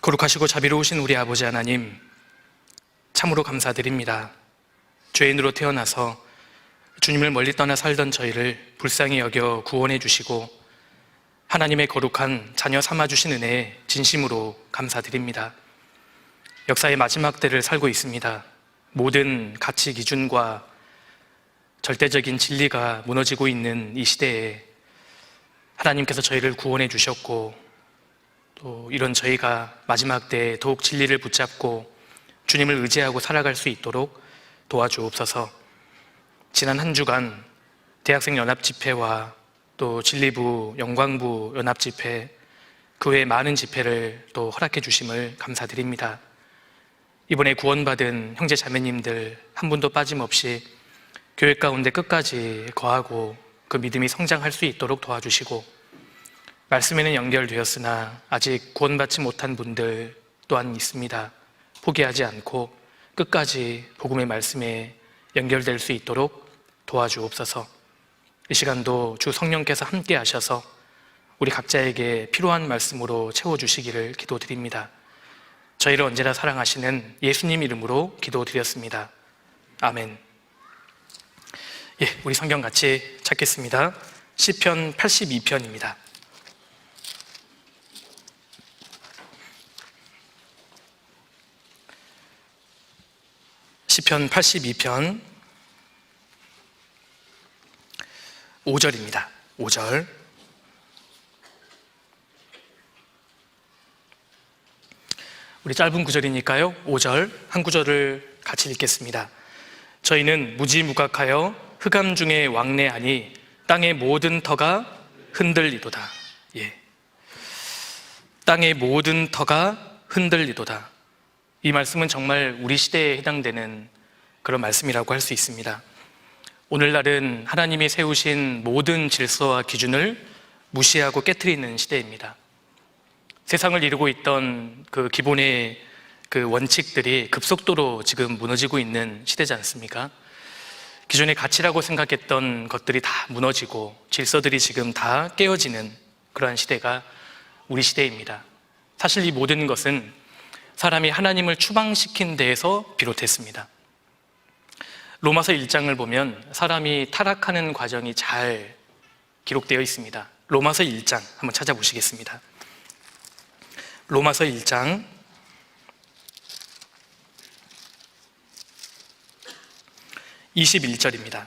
거룩하시고 자비로우신 우리 아버지 하나님, 참으로 감사드립니다. 죄인으로 태어나서 주님을 멀리 떠나 살던 저희를 불쌍히 여겨 구원해 주시고 하나님의 거룩한 자녀 삼아주신 은혜에 진심으로 감사드립니다. 역사의 마지막 때를 살고 있습니다. 모든 가치 기준과 절대적인 진리가 무너지고 있는 이 시대에 하나님께서 저희를 구원해 주셨고, 또 이런 저희가 마지막 때에 더욱 진리를 붙잡고 주님을 의지하고 살아갈 수 있도록 도와주옵소서. 지난 한 주간 대학생 연합집회와 또 진리부, 영광부 연합집회, 그 외에 많은 집회를 또 허락해 주심을 감사드립니다. 이번에 구원받은 형제 자매님들 한 분도 빠짐없이 교회 가운데 끝까지 거하고 그 믿음이 성장할 수 있도록 도와주시고, 말씀에는 연결되었으나 아직 구원받지 못한 분들 또한 있습니다. 포기하지 않고 끝까지 복음의 말씀에 연결될 수 있도록 도와주옵소서. 이 시간도 주 성령께서 함께 하셔서 우리 각자에게 필요한 말씀으로 채워주시기를 기도드립니다. 저희를 언제나 사랑하시는 예수님 이름으로 기도드렸습니다. 아멘. 우리 성경 같이 찾겠습니다. 시편 82편입니다. 시편 82편 5절입니다. 5절. 우리 짧은 구절이니까요, 5절 한 구절을 같이 읽겠습니다. 저희는 무지무각하여 흑암 중에 왕래하니 땅의 모든 터가 흔들리도다. 땅의 모든 터가 흔들리도다. 이 말씀은 정말 우리 시대에 해당되는 그런 말씀이라고 할 수 있습니다. 오늘날은 하나님이 세우신 모든 질서와 기준을 무시하고 깨트리는 시대입니다. 세상을 이루고 있던 그 기본의 그 원칙들이 급속도로 지금 무너지고 있는 시대지 않습니까? 기존의 가치라고 생각했던 것들이 다 무너지고 질서들이 지금 다 깨어지는 그러한 시대가 우리 시대입니다. 사실 이 모든 것은 사람이 하나님을 추방시킨 데에서 비롯했습니다. 로마서 1장을 보면 사람이 타락하는 과정이 잘 기록되어 있습니다. 로마서 1장 한번 찾아보시겠습니다. 로마서 1장 21절입니다.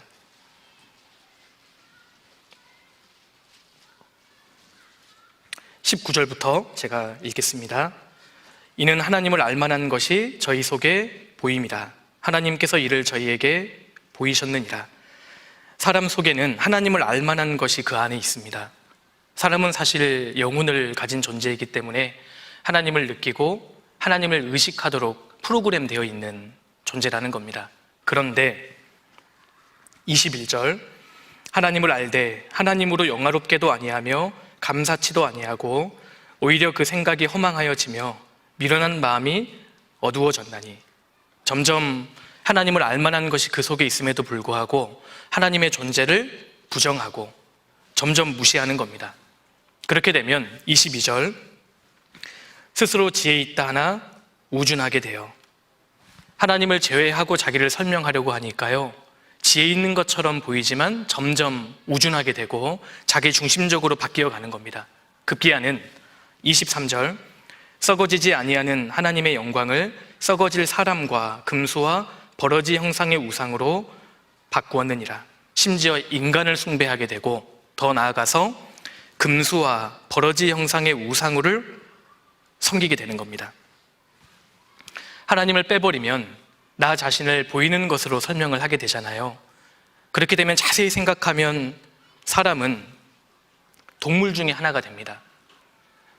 (19절부터) 제가 읽겠습니다. 이는 하나님을 알만한 것이 저희 속에 보임이라. 하나님께서 이를 저희에게 보이셨느니라. 사람 속에는 하나님을 알만한 것이 그 안에 있습니다. 사람은 사실 영혼을 가진 존재이기 때문에 하나님을 느끼고 하나님을 의식하도록 프로그램되어 있는 존재라는 겁니다. 그런데 21절, 하나님을 알되 하나님으로 영화롭게도 아니하며 감사치도 아니하고 오히려 그 생각이 허망하여지며 미련한 마음이 어두워졌나니. 점점 하나님을 알만한 것이 그 속에 있음에도 불구하고 하나님의 존재를 부정하고 점점 무시하는 겁니다. 그렇게 되면 22절, 스스로 지혜 있다 하나 우준하게 돼요. 하나님을 제외하고 자기를 설명하려고 하니까요, 지혜 있는 것처럼 보이지만 점점 우준하게 되고 자기 중심적으로 바뀌어 가는 겁니다. 급기야는 23절, 썩어지지 아니하는 하나님의 영광을 썩어질 사람과 금수와 버러지 형상의 우상으로 바꾸었느니라. 심지어 인간을 숭배하게 되고 더 나아가서 금수와 버러지 형상의 우상을 섬기게 되는 겁니다. 하나님을 빼버리면 나 자신을 보이는 것으로 설명을 하게 되잖아요. 그렇게 되면 자세히 생각하면 사람은 동물 중에 하나가 됩니다.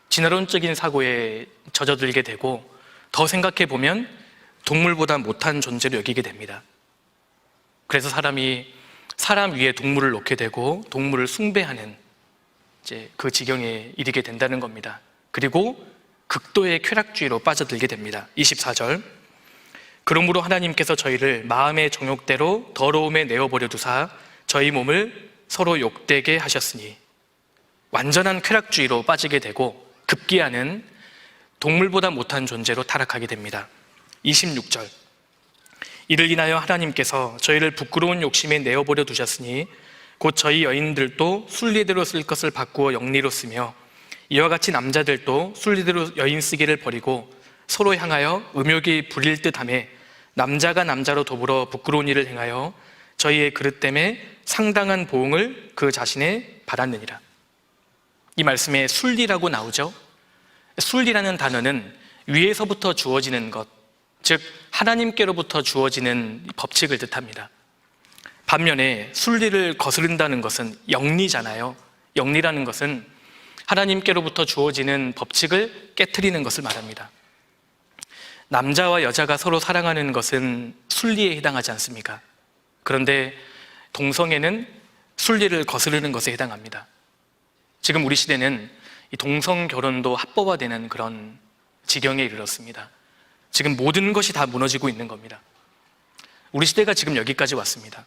진화론적인 사고에 젖어들게 되고 더 생각해 보면 동물보다 못한 존재로 여기게 됩니다. 그래서 사람이 사람 위에 동물을 놓게 되고 동물을 숭배하는 이제 그 지경에 이르게 된다는 겁니다. 그리고 극도의 쾌락주의로 빠져들게 됩니다. 24절, 그러므로 하나님께서 저희를 마음의 정욕대로 더러움에 내어버려 두사 저희 몸을 서로 욕되게 하셨으니. 완전한 쾌락주의로 빠지게 되고 급기야는 동물보다 못한 존재로 타락하게 됩니다. 26절. 이를 인하여 하나님께서 저희를 부끄러운 욕심에 내어버려 두셨으니 곧 저희 여인들도 순리대로 쓸 것을 바꾸어 영리로 쓰며 이와 같이 남자들도 순리대로 여인 쓰기를 버리고 서로 향하여 음욕이 부릴 듯하며 남자가 남자로 더불어 부끄러운 일을 행하여 저희의 그릇 때문에 상당한 보응을 그 자신에 받았느니라. 이 말씀에 순리라고 나오죠. 순리라는 단어는 위에서부터 주어지는 것, 즉 하나님께로부터 주어지는 법칙을 뜻합니다. 반면에 순리를 거스른다는 것은 영리잖아요. 영리라는 것은 하나님께로부터 주어지는 법칙을 깨트리는 것을 말합니다. 남자와 여자가 서로 사랑하는 것은 순리에 해당하지 않습니까? 그런데 동성애는 순리를 거스르는 것에 해당합니다. 지금 우리 시대는 이 동성 결혼도 합법화되는 그런 지경에 이르렀습니다. 지금 모든 것이 다 무너지고 있는 겁니다. 우리 시대가 지금 여기까지 왔습니다.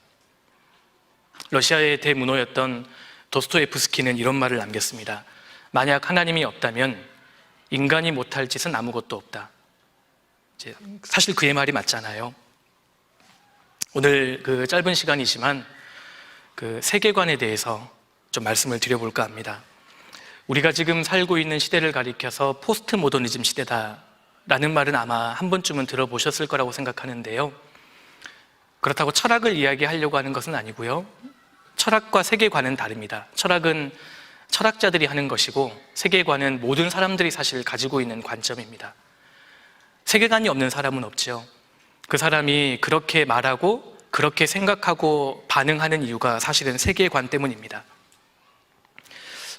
러시아의 대문호였던 도스토옙스키는 이런 말을 남겼습니다. 만약 하나님이 없다면 인간이 못할 짓은 아무것도 없다. 사실 그의 말이 맞잖아요. 오늘 그 짧은 시간이지만 그 세계관에 대해서 좀 말씀을 드려볼까 합니다. 우리가 지금 살고 있는 시대를 가리켜서 포스트 모더니즘 시대다라는 말은 아마 한 번쯤은 들어보셨을 거라고 생각하는데요. 그렇다고 철학을 이야기하려고 하는 것은 아니고요. 철학과 세계관은 다릅니다. 철학은 철학자들이 하는 것이고 세계관은 모든 사람들이 사실 가지고 있는 관점입니다. 세계관이 없는 사람은 없죠. 그 사람이 그렇게 말하고 그렇게 생각하고 반응하는 이유가 사실은 세계관 때문입니다.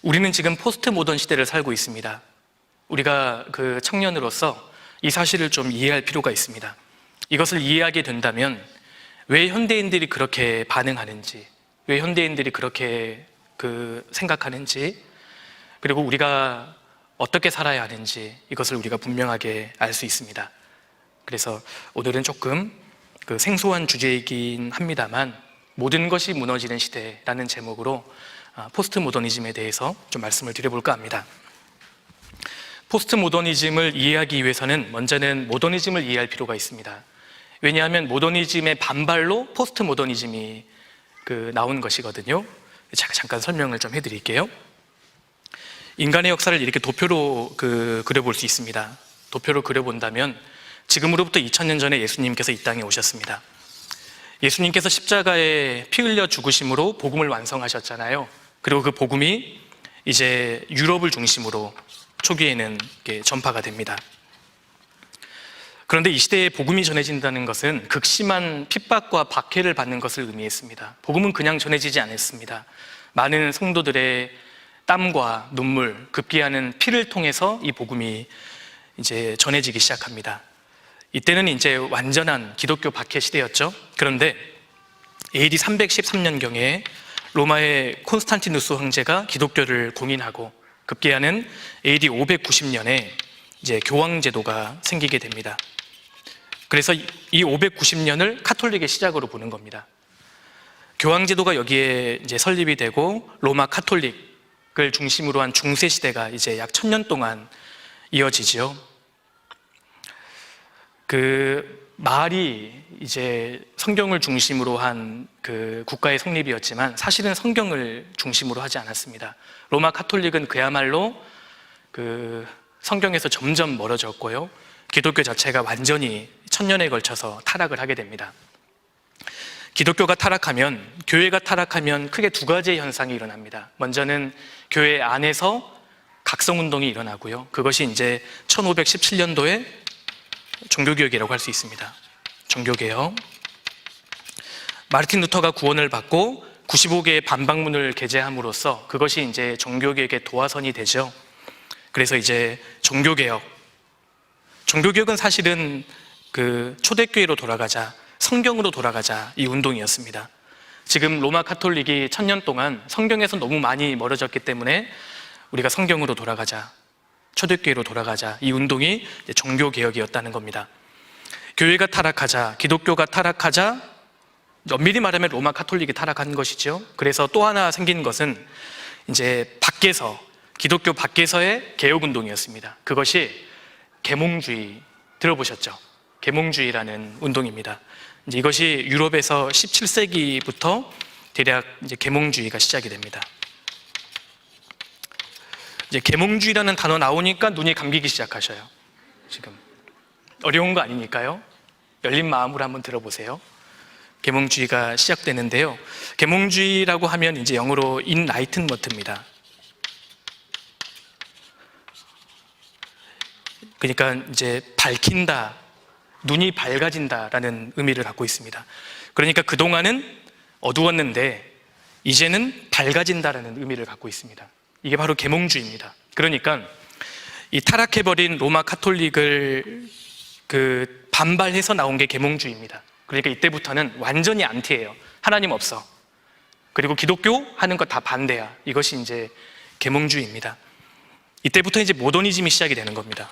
우리는 지금 포스트 모던 시대를 살고 있습니다. 우리가 그 청년으로서 이 사실을 좀 이해할 필요가 있습니다. 이것을 이해하게 된다면 왜 현대인들이 그렇게 반응하는지, 왜 현대인들이 그렇게 생각하는지, 그리고 우리가 어떻게 살아야 하는지 이것을 우리가 분명하게 알 수 있습니다. 그래서 오늘은 조금 생소한 주제이긴 합니다만 모든 것이 무너지는 시대라는 제목으로 포스트 모더니즘에 대해서 좀 말씀을 드려볼까 합니다. 포스트 모더니즘을 이해하기 위해서는 먼저는 모더니즘을 이해할 필요가 있습니다. 왜냐하면 모더니즘의 반발로 포스트 모더니즘이 나온 것이거든요. 제가 잠깐 설명을 좀 해드릴게요. 인간의 역사를 이렇게 도표로 그려볼 수 있습니다. 도표로 그려본다면 지금으로부터 2000년 전에 예수님께서 이 땅에 오셨습니다. 예수님께서 십자가에 피 흘려 죽으심으로 복음을 완성하셨잖아요. 그리고 그 복음이 이제 유럽을 중심으로 초기에는 전파가 됩니다. 그런데 이 시대에 복음이 전해진다는 것은 극심한 핍박과 박해를 받는 것을 의미했습니다. 복음은 그냥 전해지지 않았습니다. 많은 성도들의 땀과 눈물, 급기야는 피를 통해서 이 복음이 이제 전해지기 시작합니다. 이때는 이제 완전한 기독교 박해 시대였죠. 그런데 AD 313년경에 로마의 콘스탄티누스 황제가 기독교를 공인하고 급기야는 AD 590년에 이제 교황 제도가 생기게 됩니다. 그래서 이 590년을 카톨릭의 시작으로 보는 겁니다. 교황 제도가 여기에 이제 설립이 되고 로마 카톨릭을 중심으로 한 중세 시대가 이제 약 1000년 동안 이어지죠. 마을이 이제 성경을 중심으로 한 국가의 성립이었지만 사실은 성경을 중심으로 하지 않았습니다. 로마 카톨릭은 그야말로 성경에서 점점 멀어졌고요. 기독교 자체가 완전히 1000년에 걸쳐서 타락을 하게 됩니다. 기독교가 타락하면, 교회가 타락하면 크게 두 가지의 현상이 일어납니다. 먼저는 교회 안에서 각성운동이 일어나고요. 그것이 이제 1517년도에 종교개혁이라고 할 수 있습니다. 종교개혁. 마르틴 루터가 구원을 받고 95개의 반박문을 게재함으로써 그것이 이제 종교개혁의 도화선이 되죠. 그래서 이제 종교개혁은 사실은 초대교회로 돌아가자, 성경으로 돌아가자 이 운동이었습니다. 지금 로마 카톨릭이 1000년 동안 성경에서 너무 많이 멀어졌기 때문에 우리가 성경으로 돌아가자, 초대교회로 돌아가자 이 운동이 종교개혁이었다는 겁니다. 교회가 타락하자, 기독교가 타락하자, 엄밀히 말하면 로마 카톨릭이 타락한 것이죠. 그래서 또 하나 생긴 것은 이제 기독교 밖에서의 개혁운동이었습니다. 그것이 계몽주의 들어보셨죠? 계몽주의라는 운동입니다. 이제 이것이 유럽에서 17세기부터 대략 이제 계몽주의가 시작이 됩니다. 이제 계몽주의라는 단어 나오니까 눈이 감기기 시작하셔요. 지금 어려운 거 아니니까요. 열린 마음으로 한번 들어보세요. 계몽주의가 시작되는데요. 계몽주의라고 하면 이제 영어로 인라이튼먼트입니다. 그러니까 이제 밝힌다, 눈이 밝아진다라는 의미를 갖고 있습니다. 그러니까 그동안은 어두웠는데 이제는 밝아진다라는 의미를 갖고 있습니다. 이게 바로 계몽주의입니다. 그러니까 이 타락해버린 로마 카톨릭을 반발해서 나온 게 계몽주의입니다. 그러니까 이때부터는 완전히 안티예요. 하나님 없어. 그리고 기독교 하는 거 다 반대야. 이것이 이제 계몽주의입니다. 이때부터 이제 모더니즘이 시작이 되는 겁니다.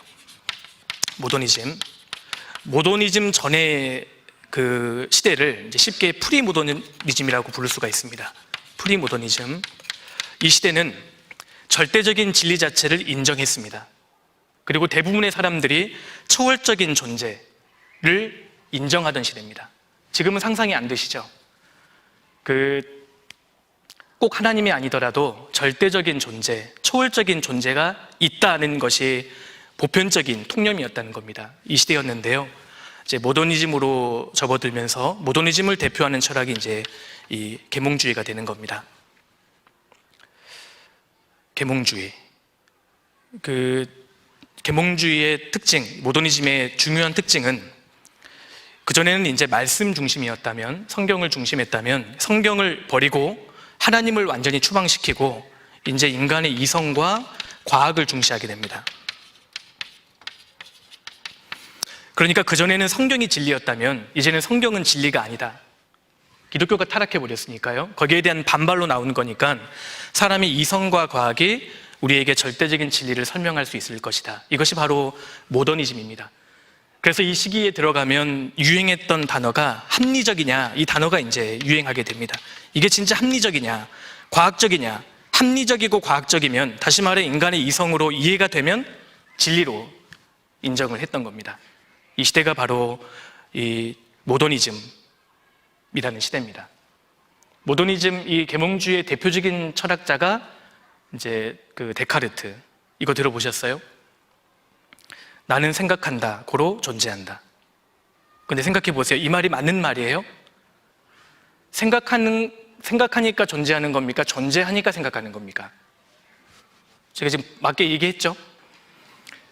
모더니즘 전의 그 시대를 이제 쉽게 프리모더니즘이라고 부를 수가 있습니다. 프리모더니즘. 이 시대는 절대적인 진리 자체를 인정했습니다. 그리고 대부분의 사람들이 초월적인 존재를 인정하던 시대입니다. 지금은 상상이 안 되시죠? 꼭 하나님이 아니더라도 절대적인 존재, 초월적인 존재가 있다는 것이 보편적인 통념이었다는 겁니다. 이 시대였는데요. 이제 모더니즘으로 접어들면서 모더니즘을 대표하는 철학이 이제 이 계몽주의가 되는 겁니다. 계몽주의. 계몽주의의 특징, 모더니즘의 중요한 특징은 그전에는 이제 말씀 중심이었다면, 성경을 중심했다면 성경을 버리고 하나님을 완전히 추방시키고 이제 인간의 이성과 과학을 중시하게 됩니다. 그러니까 그전에는 성경이 진리였다면 이제는 성경은 진리가 아니다. 기독교가 타락해버렸으니까요. 거기에 대한 반발로 나오는 거니까 사람이 이성과 과학이 우리에게 절대적인 진리를 설명할 수 있을 것이다. 이것이 바로 모더니즘입니다. 그래서 이 시기에 들어가면 유행했던 단어가 합리적이냐, 이 단어가 이제 유행하게 됩니다. 이게 진짜 합리적이냐, 과학적이냐. 합리적이고 과학적이면, 다시 말해 인간의 이성으로 이해가 되면 진리로 인정을 했던 겁니다. 이 시대가 바로 이 모더니즘이라는 시대입니다. 모더니즘, 이 계몽주의의 대표적인 철학자가 이제 데카르트. 이거 들어보셨어요? 나는 생각한다, 고로 존재한다. 근데 생각해 보세요. 이 말이 맞는 말이에요? 생각하니까 존재하는 겁니까? 존재하니까 생각하는 겁니까? 제가 지금 맞게 얘기했죠?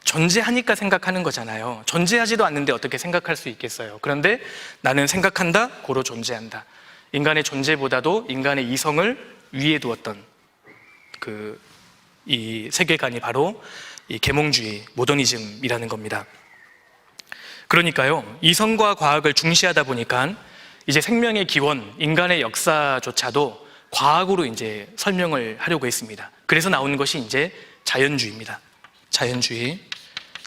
존재하니까 생각하는 거잖아요. 존재하지도 않는데 어떻게 생각할 수 있겠어요? 그런데 나는 생각한다, 고로 존재한다. 인간의 존재보다도 인간의 이성을 위에 두었던 이 세계관이 바로 이 계몽주의, 모더니즘이라는 겁니다. 그러니까요, 이성과 과학을 중시하다 보니까 이제 생명의 기원, 인간의 역사조차도 과학으로 이제 설명을 하려고 했습니다. 그래서 나오는 것이 이제 자연주의입니다.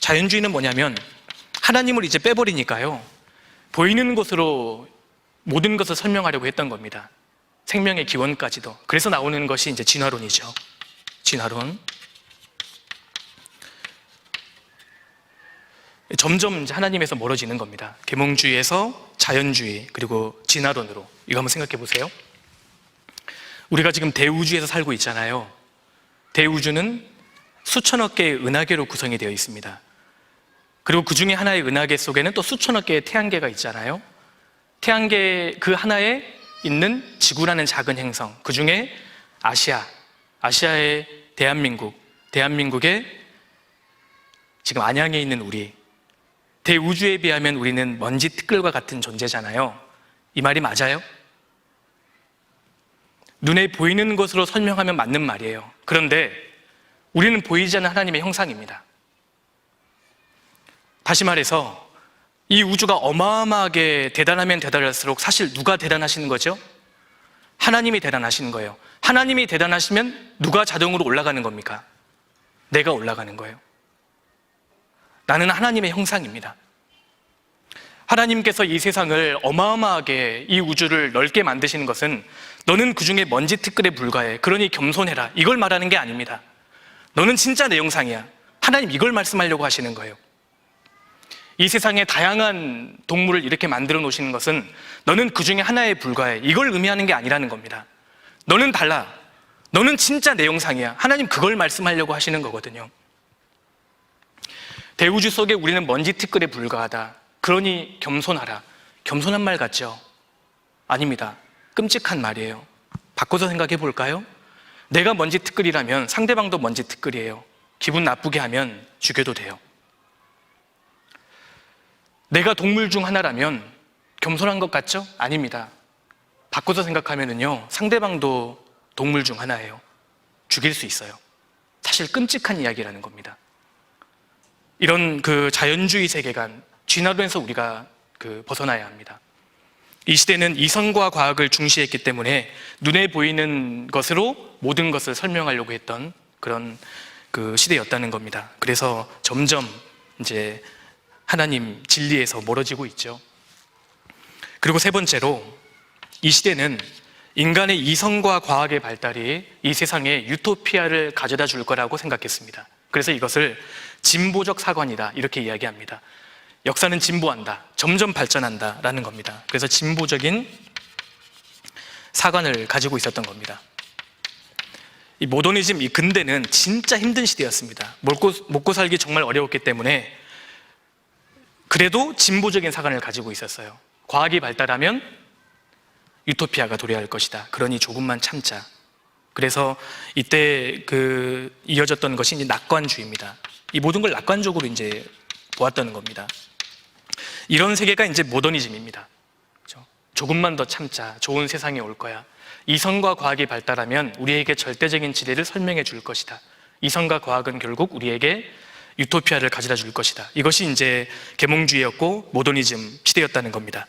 자연주의는 뭐냐면 하나님을 이제 빼버리니까요, 보이는 것으로 모든 것을 설명하려고 했던 겁니다. 생명의 기원까지도. 그래서 나오는 것이 이제 진화론이죠. 진화론. 점점 이제 하나님에서 멀어지는 겁니다. 계몽주의에서 자연주의, 그리고 진화론으로. 이거 한번 생각해 보세요. 우리가 지금 대우주에서 살고 있잖아요. 대우주는 수천억 개의 은하계로 구성이 되어 있습니다. 그리고 그 중에 하나의 은하계 속에는 또 수천억 개의 태양계가 있잖아요. 태양계 그 하나에 있는 지구라는 작은 행성, 그 중에 아시아의 대한민국의 지금 안양에 있는 우리, 대우주에 비하면 우리는 먼지 티끌과 같은 존재잖아요. 이 말이 맞아요? 눈에 보이는 것으로 설명하면 맞는 말이에요. 그런데 우리는 보이지 않는 하나님의 형상입니다. 다시 말해서 이 우주가 어마어마하게 대단하면 대단할수록 사실 누가 대단하시는 거죠? 하나님이 대단하시는 거예요. 하나님이 대단하시면 누가 자동으로 올라가는 겁니까? 내가 올라가는 거예요. 나는 하나님의 형상입니다. 하나님께서 이 세상을 어마어마하게, 이 우주를 넓게 만드시는 것은 너는 그 중에 먼지 티끌에 불과해, 그러니 겸손해라, 이걸 말하는 게 아닙니다. 너는 진짜 내 형상이야. 하나님 이걸 말씀하려고 하시는 거예요. 이 세상에 다양한 동물을 이렇게 만들어 놓으시는 것은 너는 그 중에 하나에 불과해, 이걸 의미하는 게 아니라는 겁니다. 너는 달라. 너는 진짜 내 형상이야. 하나님 그걸 말씀하려고 하시는 거거든요. 대우주 속에 우리는 먼지 티끌에 불과하다. 그러니 겸손하라. 겸손한 말 같죠? 아닙니다. 끔찍한 말이에요. 바꿔서 생각해 볼까요? 내가 먼지 티끌이라면 상대방도 먼지 티끌이에요. 기분 나쁘게 하면 죽여도 돼요. 내가 동물 중 하나라면 겸손한 것 같죠? 아닙니다. 바꿔서 생각하면요, 상대방도 동물 중 하나예요. 죽일 수 있어요. 사실 끔찍한 이야기라는 겁니다. 이런 그 자연주의 세계관, 진화론에서 우리가 벗어나야 합니다. 이 시대는 이성과 과학을 중시했기 때문에 눈에 보이는 것으로 모든 것을 설명하려고 했던 그런 그 시대였다는 겁니다. 그래서 점점 이제 하나님 진리에서 멀어지고 있죠. 그리고 세 번째로, 이 시대는 인간의 이성과 과학의 발달이 이 세상에 유토피아를 가져다 줄 거라고 생각했습니다. 그래서 이것을 진보적 사관이다, 이렇게 이야기합니다. 역사는 진보한다, 점점 발전한다라는 겁니다. 그래서 진보적인 사관을 가지고 있었던 겁니다. 이 모더니즘, 이 근대는 진짜 힘든 시대였습니다. 먹고 살기 정말 어려웠기 때문에 그래도 진보적인 사관을 가지고 있었어요. 과학이 발달하면 유토피아가 도래할 것이다. 그러니 조금만 참자. 그래서 이때 이어졌던 것이 이제 낙관주의입니다. 이 모든 걸 낙관적으로 이제 보았다는 겁니다. 이런 세계가 이제 모더니즘입니다. 그렇죠? 조금만 더 참자. 좋은 세상이 올 거야. 이성과 과학이 발달하면 우리에게 절대적인 진리를 설명해 줄 것이다. 이성과 과학은 결국 우리에게 유토피아를 가져다 줄 것이다. 이것이 이제 계몽주의였고 모더니즘 시대였다는 겁니다.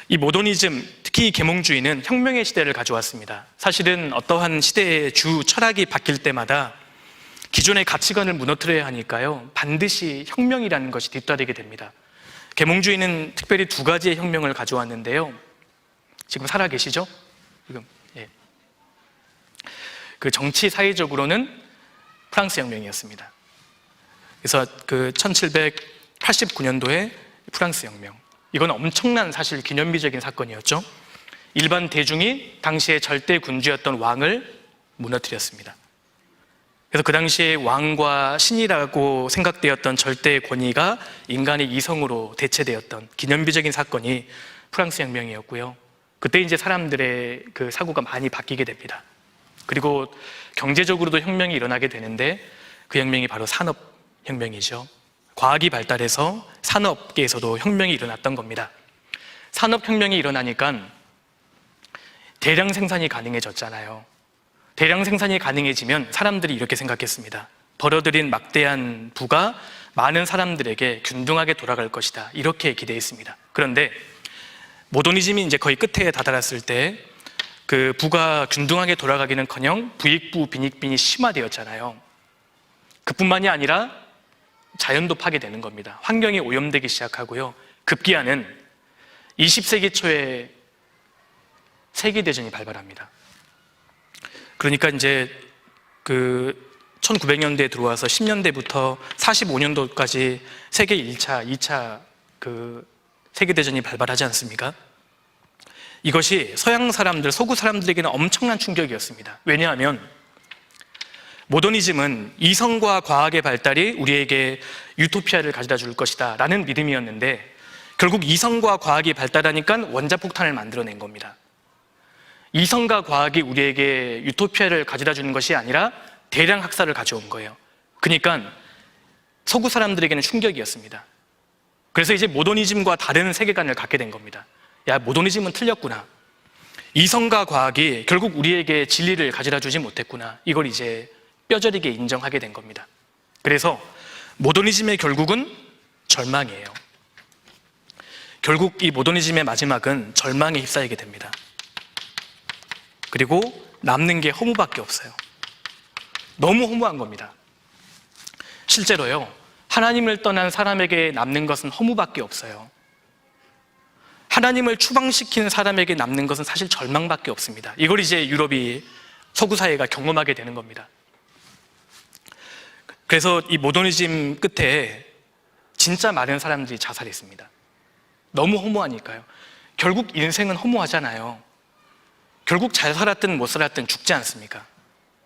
이 모더니즘, 특히 이 계몽주의는 혁명의 시대를 가져왔습니다. 사실은 어떠한 시대의 주 철학이 바뀔 때마다 기존의 가치관을 무너뜨려야 하니까요, 반드시 혁명이라는 것이 뒤따르게 됩니다. 계몽주의는 특별히 두 가지의 혁명을 가져왔는데요. 지금 살아계시죠? 지금, 예. 그 정치 사회적으로는 프랑스 혁명이었습니다. 그래서 1789년도에 프랑스 혁명. 이건 엄청난 사실 기념비적인 사건이었죠. 일반 대중이 당시에 절대 군주였던 왕을 무너뜨렸습니다. 그래서 그 당시에 왕과 신이라고 생각되었던 절대 권위가 인간의 이성으로 대체되었던 기념비적인 사건이 프랑스 혁명이었고요. 그때 이제 사람들의 그 사고가 많이 바뀌게 됩니다. 그리고 경제적으로도 혁명이 일어나게 되는데 그 혁명이 바로 산업혁명이죠. 과학이 발달해서 산업계에서도 혁명이 일어났던 겁니다. 산업혁명이 일어나니까 대량 생산이 가능해졌잖아요. 대량 생산이 가능해지면 사람들이 이렇게 생각했습니다. 벌어들인 막대한 부가 많은 사람들에게 균등하게 돌아갈 것이다, 이렇게 기대했습니다. 그런데 모더니즘이 이제 거의 끝에 다다랐을 때 그 부가 균등하게 돌아가기는커녕 부익부 빈익빈이 심화되었잖아요. 그뿐만이 아니라 자연도 파괴되는 겁니다. 환경이 오염되기 시작하고요. 급기야는 20세기 초에 세계대전이 발발합니다. 그러니까 이제 1900년대에 들어와서 10년대부터 45년도까지 세계 1차, 2차 세계대전이 발발하지 않습니까? 이것이 서양 사람들, 서구 사람들에게는 엄청난 충격이었습니다. 왜냐하면 모더니즘은 이성과 과학의 발달이 우리에게 유토피아를 가져다 줄 것이다 라는 믿음이었는데, 결국 이성과 과학이 발달하니까 원자폭탄을 만들어낸 겁니다. 이성과 과학이 우리에게 유토피아를 가져다 주는 것이 아니라 대량 학살을 가져온 거예요. 그러니까 서구 사람들에게는 충격이었습니다. 그래서 이제 모더니즘과 다른 세계관을 갖게 된 겁니다. 야, 모더니즘은 틀렸구나. 이성과 과학이 결국 우리에게 진리를 가져다 주지 못했구나. 이걸 이제 뼈저리게 인정하게 된 겁니다. 그래서 모더니즘의 결국은 절망이에요. 결국 이 모더니즘의 마지막은 절망에 휩싸이게 됩니다. 그리고 남는 게 허무밖에 없어요. 너무 허무한 겁니다. 실제로요, 하나님을 떠난 사람에게 남는 것은 허무밖에 없어요. 하나님을 추방시킨 사람에게 남는 것은 사실 절망밖에 없습니다. 이걸 이제 유럽이, 서구 사회가 경험하게 되는 겁니다. 그래서 이 모더니즘 끝에 진짜 많은 사람들이 자살했습니다. 너무 허무하니까요. 결국 인생은 허무하잖아요. 결국 잘 살았든 못 살았든 죽지 않습니까?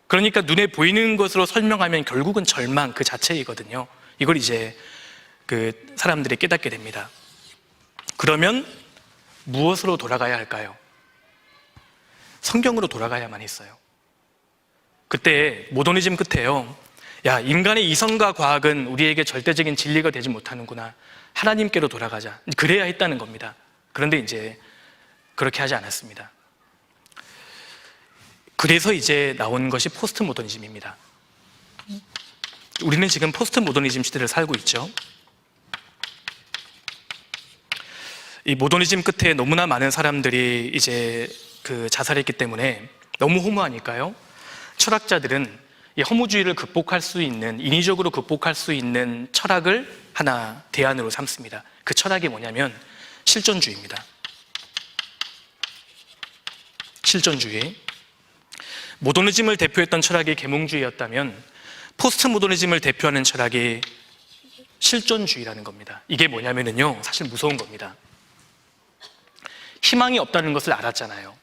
그러니까 눈에 보이는 것으로 설명하면 결국은 절망 그 자체이거든요. 이걸 이제 그 사람들이 깨닫게 됩니다. 그러면 무엇으로 돌아가야 할까요? 성경으로 돌아가야만 했어요. 그때 모더니즘 끝에요. 야, 인간의 이성과 과학은 우리에게 절대적인 진리가 되지 못하는구나. 하나님께로 돌아가자. 그래야 했다는 겁니다. 그런데 이제 그렇게 하지 않았습니다. 그래서 이제 나온 것이 포스트 모더니즘입니다. 우리는 지금 포스트 모더니즘 시대를 살고 있죠. 이 모더니즘 끝에 너무나 많은 사람들이 이제 그 자살했기 때문에 너무 허무하니까요. 철학자들은 이 허무주의를 극복할 수 있는, 인위적으로 극복할 수 있는 철학을 하나 대안으로 삼습니다. 그 철학이 뭐냐면 실존주의입니다. 실존주의. 모더니즘을 대표했던 철학이 계몽주의였다면 포스트 모더니즘을 대표하는 철학이 실존주의라는 겁니다. 이게 뭐냐면요, 사실 무서운 겁니다. 희망이 없다는 것을 알았잖아요.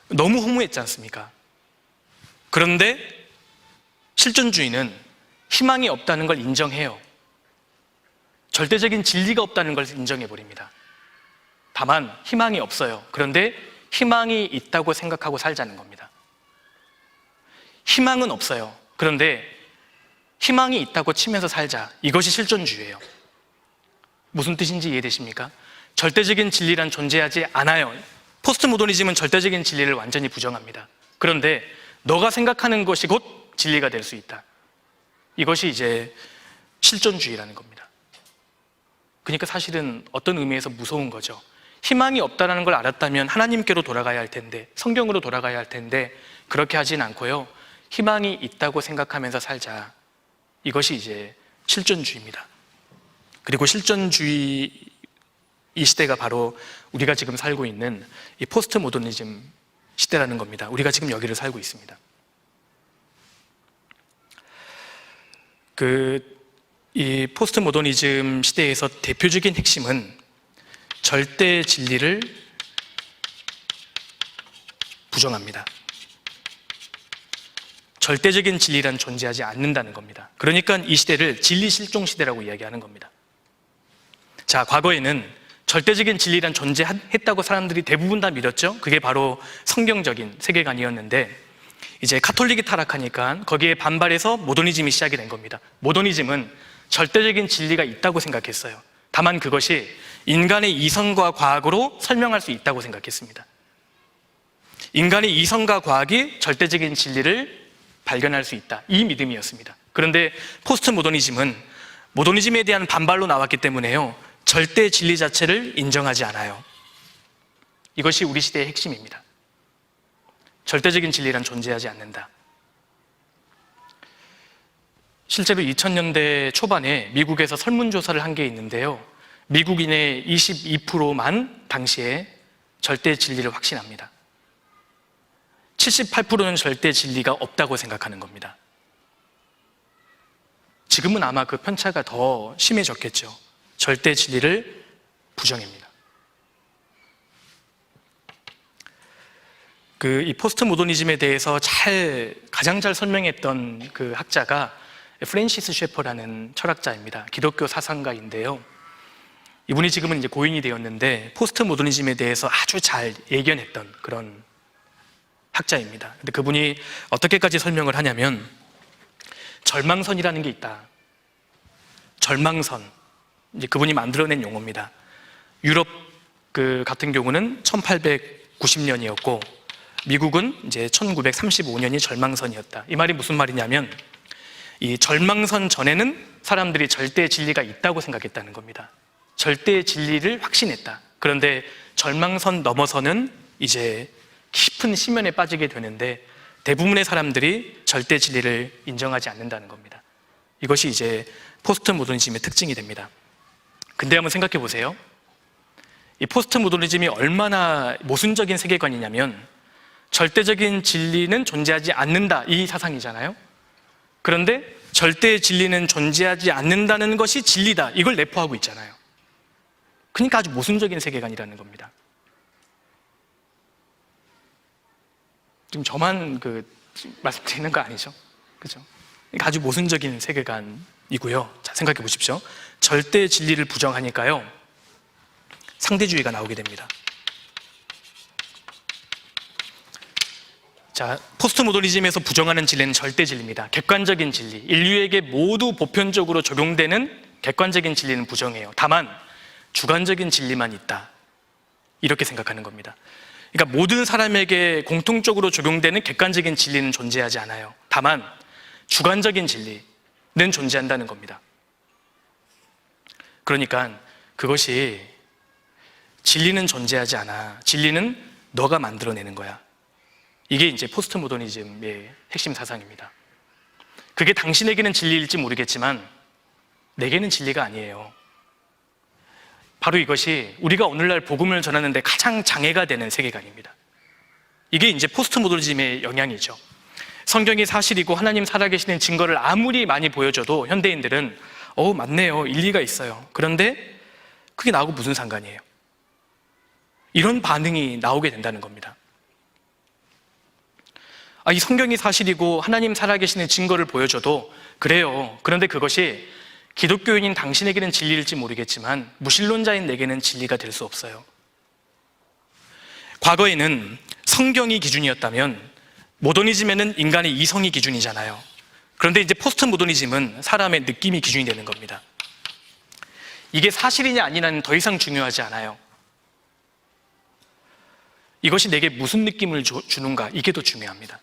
너무 허무했지 않습니까? 그런데 실존주의는 희망이 없다는 걸 인정해요. 절대적인 진리가 없다는 걸 인정해버립니다. 다만 희망이 없어요. 그런데 희망이 있다고 생각하고 살자는 겁니다. 희망은 없어요. 그런데 희망이 있다고 치면서 살자. 이것이 실존주의예요. 무슨 뜻인지 이해되십니까? 절대적인 진리란 존재하지 않아요. 포스트 모더니즘은 절대적인 진리를 완전히 부정합니다. 그런데 너가 생각하는 것이 곧 진리가 될 수 있다. 이것이 이제 실존주의라는 겁니다. 그러니까 사실은 어떤 의미에서 무서운 거죠. 희망이 없다는 걸 알았다면 하나님께로 돌아가야 할 텐데, 성경으로 돌아가야 할 텐데 그렇게 하진 않고요. 희망이 있다고 생각하면서 살자. 이것이 이제 실존주의입니다. 그리고 실존주의 이 시대가 바로 우리가 지금 살고 있는 이 포스트 모더니즘 시대라는 겁니다. 우리가 지금 여기를 살고 있습니다. 이 포스트 모더니즘 시대에서 대표적인 핵심은 절대 진리를 부정합니다. 절대적인 진리란 존재하지 않는다는 겁니다. 그러니까 이 시대를 진리 실종 시대라고 이야기하는 겁니다. 자, 과거에는 절대적인 진리란 존재했다고 사람들이 대부분 다 믿었죠. 그게 바로 성경적인 세계관이었는데 이제 카톨릭이 타락하니까 거기에 반발해서 모더니즘이 시작이 된 겁니다. 모더니즘은 절대적인 진리가 있다고 생각했어요. 다만 그것이 인간의 이성과 과학으로 설명할 수 있다고 생각했습니다. 인간의 이성과 과학이 절대적인 진리를 발견할 수 있다. 이 믿음이었습니다. 그런데 포스트 모더니즘은 모더니즘에 대한 반발로 나왔기 때문에요. 절대 진리 자체를 인정하지 않아요. 이것이 우리 시대의 핵심입니다. 절대적인 진리란 존재하지 않는다. 실제로 2000년대 초반에 미국에서 설문조사를 한 게 있는데요. 미국인의 22%만 당시에 절대 진리를 확신합니다. 78%는 절대 진리가 없다고 생각하는 겁니다. 지금은 아마 그 편차가 더 심해졌겠죠. 절대 진리를 부정합니다. 이 포스트 모더니즘에 대해서 가장 잘 설명했던 그 학자가 프랜시스 셰퍼라는 철학자입니다. 기독교 사상가인데요. 이분이 지금은 이제 고인이 되었는데 포스트 모더니즘에 대해서 아주 잘 예견했던 그런 학자입니다. 근데 그분이 어떻게까지 설명을 하냐면 절망선이라는 게 있다. 절망선. 이제 그분이 만들어낸 용어입니다. 유럽 같은 경우는 1890년이었고 미국은 이제 1935년이 절망선이었다. 이 말이 무슨 말이냐면 이 절망선 전에는 사람들이 절대 진리가 있다고 생각했다는 겁니다. 절대 진리를 확신했다. 그런데 절망선 넘어서는 이제 깊은 심연에 빠지게 되는데 대부분의 사람들이 절대 진리를 인정하지 않는다는 겁니다. 이것이 이제 포스트 모더니즘의 특징이 됩니다. 근데 한번 생각해 보세요. 이 포스트 모더니즘이 얼마나 모순적인 세계관이냐면 절대적인 진리는 존재하지 않는다 이 사상이잖아요. 그런데 절대 진리는 존재하지 않는다는 것이 진리다, 이걸 내포하고 있잖아요. 그러니까 아주 모순적인 세계관이라는 겁니다. 지금 저만 말씀드리는 거 아니죠? 그죠? 그러니까 아주 모순적인 세계관이고요. 자, 생각해 보십시오. 절대 진리를 부정하니까요, 상대주의가 나오게 됩니다. 자, 포스트 모더니즘에서 부정하는 진리는 절대 진리입니다. 객관적인 진리, 인류에게 모두 보편적으로 적용되는 객관적인 진리는 부정해요. 다만 주관적인 진리만 있다, 이렇게 생각하는 겁니다. 그러니까 모든 사람에게 공통적으로 적용되는 객관적인 진리는 존재하지 않아요. 다만 주관적인 진리는 존재한다는 겁니다. 그러니까 그것이 진리는 존재하지 않아, 진리는 너가 만들어내는 거야, 이게 이제 포스트 모더니즘의 핵심 사상입니다. 그게 당신에게는 진리일지 모르겠지만 내게는 진리가 아니에요. 바로 이것이 우리가 오늘날 복음을 전하는데 가장 장애가 되는 세계관입니다. 이게 이제 포스트 모더니즘의 영향이죠. 성경이 사실이고 하나님 살아계시는 증거를 아무리 많이 보여줘도 현대인들은 맞네요, 일리가 있어요. 그런데 그게 나하고 무슨 상관이에요? 이런 반응이 나오게 된다는 겁니다. 이 성경이 사실이고 하나님 살아계시는 증거를 보여줘도 그래요. 그런데 그것이 기독교인인 당신에게는 진리일지 모르겠지만 무신론자인 내게는 진리가 될 수 없어요. 과거에는 성경이 기준이었다면 모더니즘에는 인간의 이성이 기준이잖아요. 그런데 이제 포스트 모더니즘은 사람의 느낌이 기준이 되는 겁니다. 이게 사실이냐 아니냐는 더 이상 중요하지 않아요. 이것이 내게 무슨 느낌을 주는가, 이게 더 중요합니다.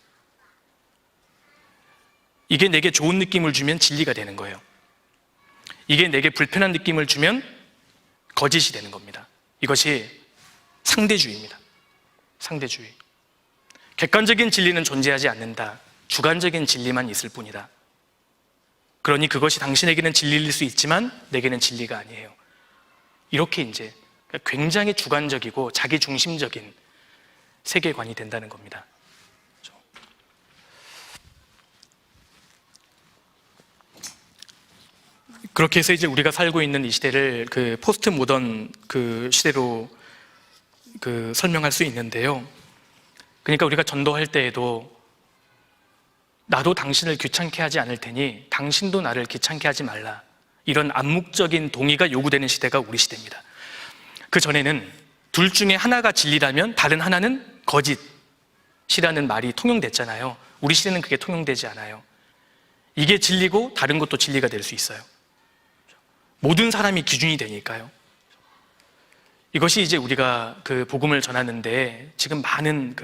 이게 내게 좋은 느낌을 주면 진리가 되는 거예요. 이게 내게 불편한 느낌을 주면 거짓이 되는 겁니다. 이것이 상대주의입니다. 상대주의. 객관적인 진리는 존재하지 않는다, 주관적인 진리만 있을 뿐이다. 그러니 그것이 당신에게는 진리일 수 있지만 내게는 진리가 아니에요. 이렇게 이제 굉장히 주관적이고 자기중심적인 세계관이 된다는 겁니다. 그렇게 해서 이제 우리가 살고 있는 이 시대를 포스트 모던 시대로 설명할 수 있는데요. 그러니까 우리가 전도할 때에도 나도 당신을 귀찮게 하지 않을 테니 당신도 나를 귀찮게 하지 말라, 이런 암묵적인 동의가 요구되는 시대가 우리 시대입니다. 그 전에는 둘 중에 하나가 진리라면 다른 하나는 거짓이라는 말이 통용됐잖아요. 우리 시대는 그게 통용되지 않아요. 이게 진리고 다른 것도 진리가 될 수 있어요. 모든 사람이 기준이 되니까요. 이것이 이제 우리가 복음을 전하는데 지금 많은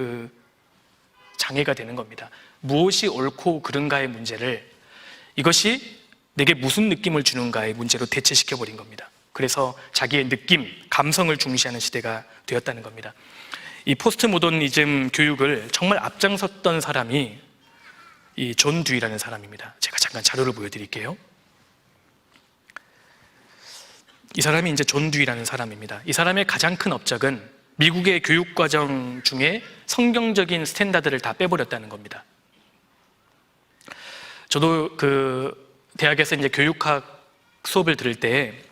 장애가 되는 겁니다. 무엇이 옳고 그른가의 문제를, 이것이 내게 무슨 느낌을 주는가의 문제로 대체시켜버린 겁니다. 그래서 자기의 느낌, 감성을 중시하는 시대가 되었다는 겁니다. 이 포스트 모더니즘 교육을 정말 앞장섰던 사람이 이 존 듀이라는 사람입니다. 제가 잠깐 자료를 보여드릴게요. 이 사람이 이제 존 듀이라는 사람입니다. 이 사람의 가장 큰 업적은 미국의 교육과정 중에 성경적인 스탠다드를 다 빼버렸다는 겁니다. 저도 대학에서 이제 교육학 수업을 들을 때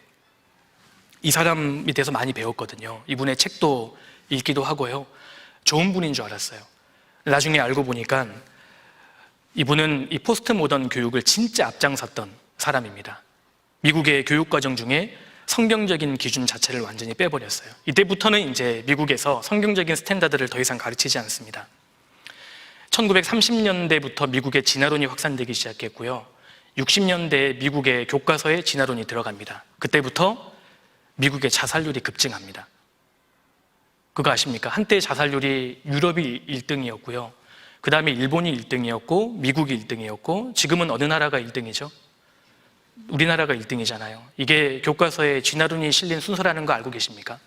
이 사람에 대해서 많이 배웠거든요. 이분의 책도 읽기도 하고요. 좋은 분인 줄 알았어요. 나중에 알고 보니까 이분은 이 포스트 모던 교육을 진짜 앞장섰던 사람입니다. 미국의 교육과정 중에 성경적인 기준 자체를 완전히 빼버렸어요. 이때부터는 이제 미국에서 성경적인 스탠다드를 더 이상 가르치지 않습니다. 1930년대부터 미국의 진화론이 확산되기 시작했고요. 60년대에 미국의 교과서에 진화론이 들어갑니다. 그때부터 미국의 자살률이 급증합니다. 그거 아십니까? 한때 자살률이 유럽이 1등이었고요. 그 다음에 일본이 1등이었고 미국이 1등이었고 지금은 어느 나라가 1등이죠? 우리나라가 1등이잖아요. 이게 교과서에 진화론이 실린 순서라는 거 알고 계십니까?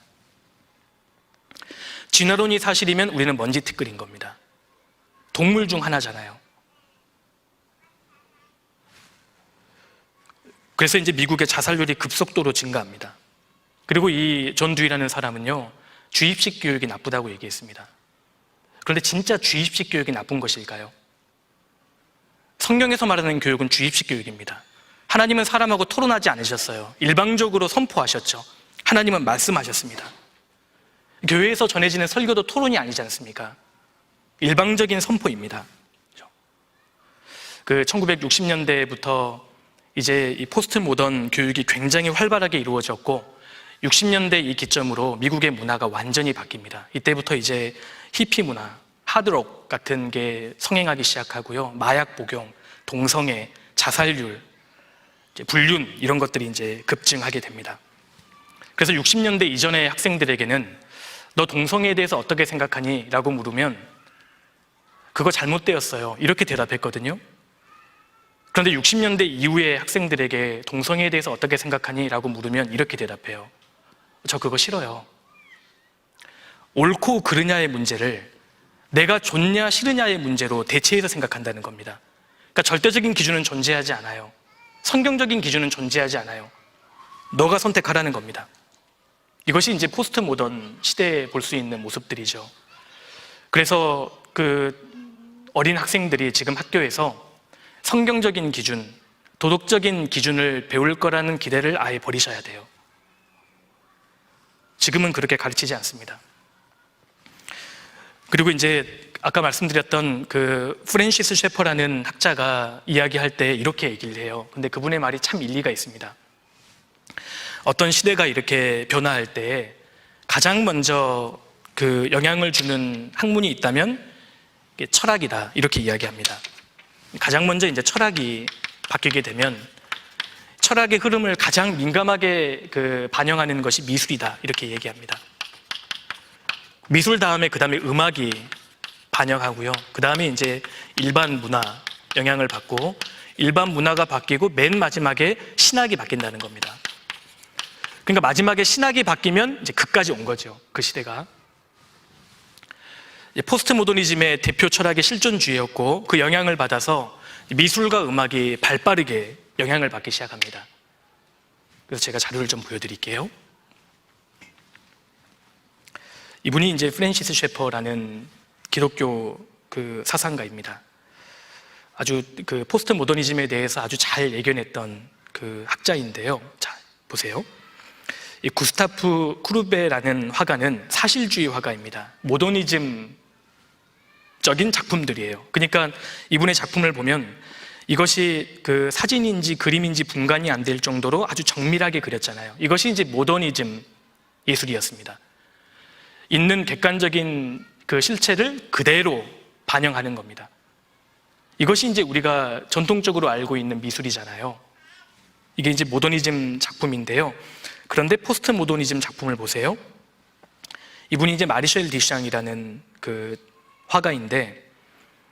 진화론이 사실이면 우리는 먼지티끌인 겁니다. 동물 중 하나잖아요. 그래서 이제 미국의 자살률이 급속도로 증가합니다. 그리고 이 존 듀이라는 사람은요, 주입식 교육이 나쁘다고 얘기했습니다. 그런데 진짜 주입식 교육이 나쁜 것일까요? 성경에서 말하는 교육은 주입식 교육입니다. 하나님은 사람하고 토론하지 않으셨어요. 일방적으로 선포하셨죠. 하나님은 말씀하셨습니다. 교회에서 전해지는 설교도 토론이 아니지 않습니까? 일방적인 선포입니다. 1960년대부터 이제 이 포스트 모던 교육이 굉장히 활발하게 이루어졌고 60년대 이 기점으로 미국의 문화가 완전히 바뀝니다. 이때부터 이제 히피 문화, 하드록 같은 게 성행하기 시작하고요. 마약 복용, 동성애, 자살률, 이제 불륜 이런 것들이 이제 급증하게 됩니다. 그래서 60년대 이전의 학생들에게는 너 동성애에 대해서 어떻게 생각하니? 라고 물으면 그거 잘못되었어요. 이렇게 대답했거든요. 그런데 60년대 이후의 학생들에게 동성애에 대해서 어떻게 생각하니? 라고 물으면 이렇게 대답해요. 저 그거 싫어요. 옳고 그르냐의 문제를 내가 좋냐 싫으냐의 문제로 대체해서 생각한다는 겁니다. 그러니까 절대적인 기준은 존재하지 않아요. 성경적인 기준은 존재하지 않아요. 너가 선택하라는 겁니다. 이것이 이제 포스트 모던 시대에 볼 수 있는 모습들이죠. 그래서 어린 학생들이 지금 학교에서 성경적인 기준, 도덕적인 기준을 배울 거라는 기대를 아예 버리셔야 돼요. 지금은 그렇게 가르치지 않습니다. 그리고 이제 아까 말씀드렸던 프랜시스 셰퍼라는 학자가 이야기할 때 이렇게 얘기를 해요. 근데 그분의 말이 참 일리가 있습니다. 어떤 시대가 이렇게 변화할 때 가장 먼저 영향을 주는 학문이 있다면 철학이다, 이렇게 이야기합니다. 가장 먼저 이제 철학이 바뀌게 되면 철학의 흐름을 가장 민감하게 반영하는 것이 미술이다, 이렇게 얘기합니다. 미술 다음에 그 다음에 음악이 반영하고요. 그 다음에 이제 일반 문화 영향을 받고 일반 문화가 바뀌고 맨 마지막에 신학이 바뀐다는 겁니다. 그러니까 마지막에 신학이 바뀌면 이제 그까지 온 거죠. 그 시대가. 포스트 모더니즘의 대표 철학이 실존주의였고 그 영향을 받아서 미술과 음악이 발빠르게 영향을 받기 시작합니다. 그래서 제가 자료를 좀 보여드릴게요. 이분이 이제 프랜시스 셰퍼라는 기독교 사상가입니다. 아주 포스트 모더니즘에 대해서 아주 잘 예견했던 학자인데요. 자, 보세요. 이 구스타프 쿠르베라는 화가는 사실주의 화가입니다. 모더니즘적인 작품들이에요. 그러니까 이분의 작품을 보면 이것이 사진인지 그림인지 분간이 안 될 정도로 아주 정밀하게 그렸잖아요. 이것이 이제 모더니즘 예술이었습니다. 있는 객관적인 실체를 그대로 반영하는 겁니다. 이것이 이제 우리가 전통적으로 알고 있는 미술이잖아요. 이게 이제 모더니즘 작품인데요. 그런데 포스트 모더니즘 작품을 보세요. 이분이 이제 마리셸 디샹이라는 화가인데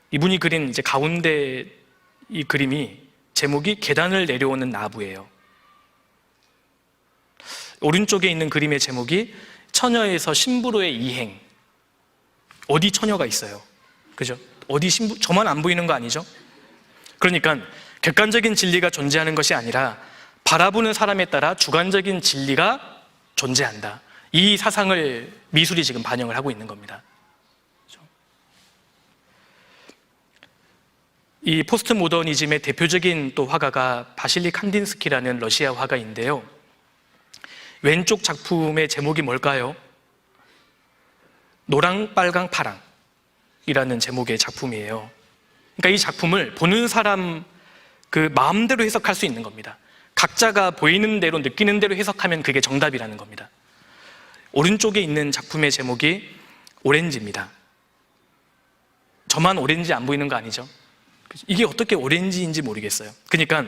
이분이 그린 이제 가운데 이 그림이 제목이 계단을 내려오는 나부예요. 오른쪽에 있는 그림의 제목이 처녀에서 신부로의 이행. 어디 처녀가 있어요? 그죠? 어디 신부, 저만 안 보이는 거 아니죠? 그러니까 객관적인 진리가 존재하는 것이 아니라 바라보는 사람에 따라 주관적인 진리가 존재한다. 이 사상을 미술이 지금 반영을 하고 있는 겁니다. 이 포스트 모더니즘의 대표적인 또 화가가 바실리 칸딘스키라는 러시아 화가인데요. 왼쪽 작품의 제목이 뭘까요? 노랑, 빨강, 파랑이라는 제목의 작품이에요. 그러니까 이 작품을 보는 사람 마음대로 해석할 수 있는 겁니다. 각자가 보이는 대로 느끼는 대로 해석하면 그게 정답이라는 겁니다. 오른쪽에 있는 작품의 제목이 오렌지입니다. 저만 오렌지 안 보이는 거 아니죠? 이게 어떻게 오렌지인지 모르겠어요. 그러니까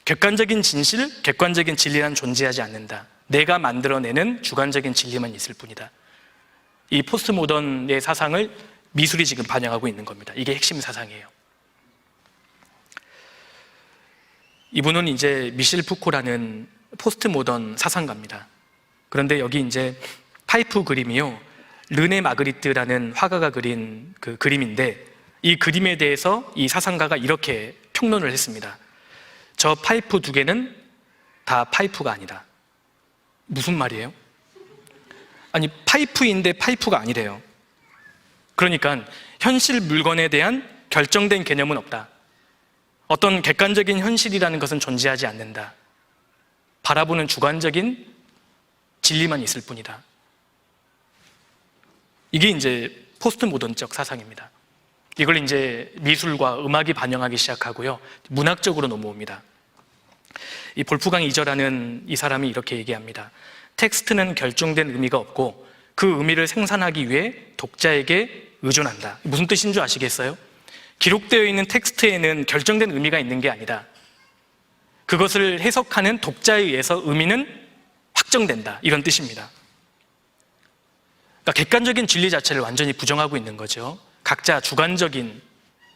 객관적인 진실, 객관적인 진리란 존재하지 않는다. 내가 만들어내는 주관적인 진리만 있을 뿐이다. 이 포스트 모던의 사상을 미술이 지금 반영하고 있는 겁니다. 이게 핵심 사상이에요. 이분은 이제 미셸 푸코라는 포스트 모던 사상가입니다. 그런데 여기 이제 파이프 그림이요. 르네 마그리트라는 화가가 그린 그림인데 이 그림에 대해서 이 사상가가 이렇게 평론을 했습니다. 저 파이프 두 개는 다 파이프가 아니다. 무슨 말이에요? 아니, 파이프인데 파이프가 아니래요. 그러니까 현실 물건에 대한 결정된 개념은 없다. 어떤 객관적인 현실이라는 것은 존재하지 않는다. 바라보는 주관적인 진리만 있을 뿐이다. 이게 이제 포스트 모던적 사상입니다. 이걸 이제 미술과 음악이 반영하기 시작하고요. 문학적으로 넘어옵니다. 이 볼프강 이저라는 이 사람이 이렇게 얘기합니다. 텍스트는 결정된 의미가 없고 그 의미를 생산하기 위해 독자에게 의존한다. 무슨 뜻인 줄 아시겠어요? 기록되어 있는 텍스트에는 결정된 의미가 있는 게 아니다. 그것을 해석하는 독자에 의해서 의미는 확정된다. 이런 뜻입니다. 그러니까 객관적인 진리 자체를 완전히 부정하고 있는 거죠. 각자 주관적인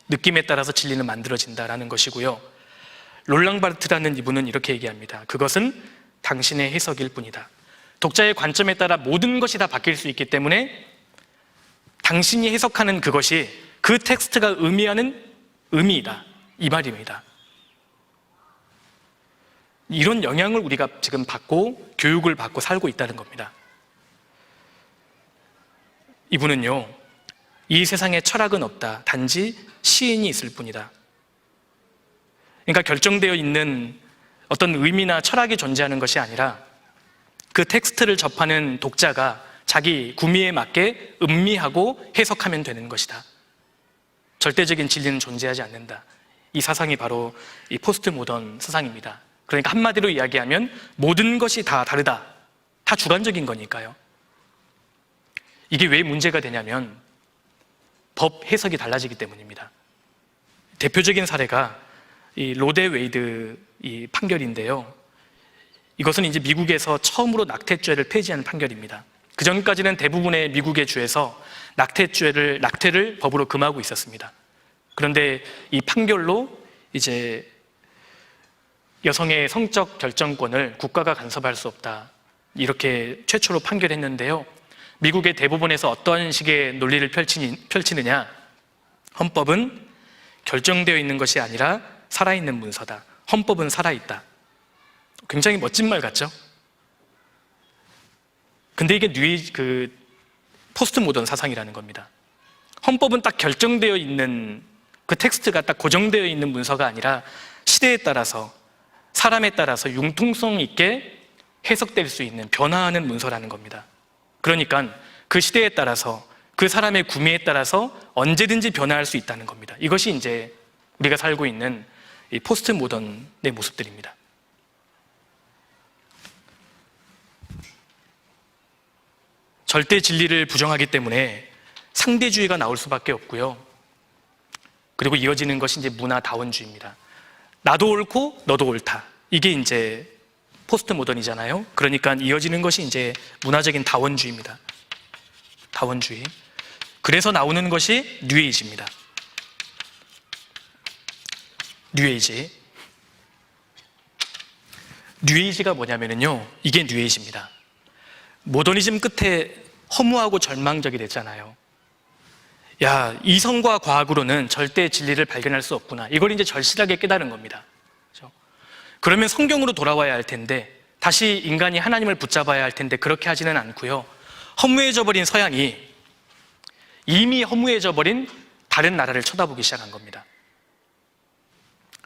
느낌에 따라서 진리는 만들어진다라는 것이고요. 롤랑 바르트라는 이분은 이렇게 얘기합니다. 그것은 당신의 해석일 뿐이다. 독자의 관점에 따라 모든 것이 다 바뀔 수 있기 때문에 당신이 해석하는 그것이 그 텍스트가 의미하는 의미이다. 이 말입니다. 이런 영향을 우리가 지금 받고 교육을 받고 살고 있다는 겁니다. 이분은요, 이 세상에 철학은 없다. 단지 시인이 있을 뿐이다. 그러니까 결정되어 있는 어떤 의미나 철학이 존재하는 것이 아니라 그 텍스트를 접하는 독자가 자기 구미에 맞게 음미하고 해석하면 되는 것이다. 절대적인 진리는 존재하지 않는다. 이 사상이 바로 이 포스트 모던 사상입니다. 그러니까 한마디로 이야기하면 모든 것이 다 다르다. 다 주관적인 거니까요. 이게 왜 문제가 되냐면 법 해석이 달라지기 때문입니다. 대표적인 사례가 이 로데 웨이드 이 판결인데요. 이것은 이제 미국에서 처음으로 낙태죄를 폐지한 판결입니다. 그 전까지는 대부분의 미국의 주에서 낙태를 법으로 금하고 있었습니다. 그런데 이 판결로 이제 여성의 성적 결정권을 국가가 간섭할 수 없다. 이렇게 최초로 판결했는데요. 미국의 대법원에서 어떤 식의 논리를 펼치느냐? 헌법은 결정되어 있는 것이 아니라 살아있는 문서다. 헌법은 살아있다. 굉장히 멋진 말 같죠? 근데 이게 포스트 모던 사상이라는 겁니다. 헌법은 딱 결정되어 있는 그 텍스트가 딱 고정되어 있는 문서가 아니라 시대에 따라서 사람에 따라서 융통성 있게 해석될 수 있는 변화하는 문서라는 겁니다. 그러니까 그 시대에 따라서 그 사람의 구미에 따라서 언제든지 변화할 수 있다는 겁니다. 이것이 이제 우리가 살고 있는 이 포스트 모던의 모습들입니다. 절대 진리를 부정하기 때문에 상대주의가 나올 수밖에 없고요. 그리고 이어지는 것이 이제 문화다원주의입니다. 나도 옳고 너도 옳다. 이게 이제 포스트 모던이잖아요. 그러니까 이어지는 것이 이제 문화적인 다원주의입니다. 다원주의. 그래서 나오는 것이 뉴에이지입니다. 뉴에이지. 뉴에이지가 뭐냐면요. 이게 뉴에이지입니다. 모더니즘 끝에 허무하고 절망적이 됐잖아요. 야, 이성과 과학으로는 절대 진리를 발견할 수 없구나. 이걸 이제 절실하게 깨달은 겁니다. 그렇죠? 그러면 성경으로 돌아와야 할 텐데, 다시 인간이 하나님을 붙잡아야 할 텐데 그렇게 하지는 않고요. 허무해져 버린 서양이 이미 허무해져 버린 다른 나라를 쳐다보기 시작한 겁니다.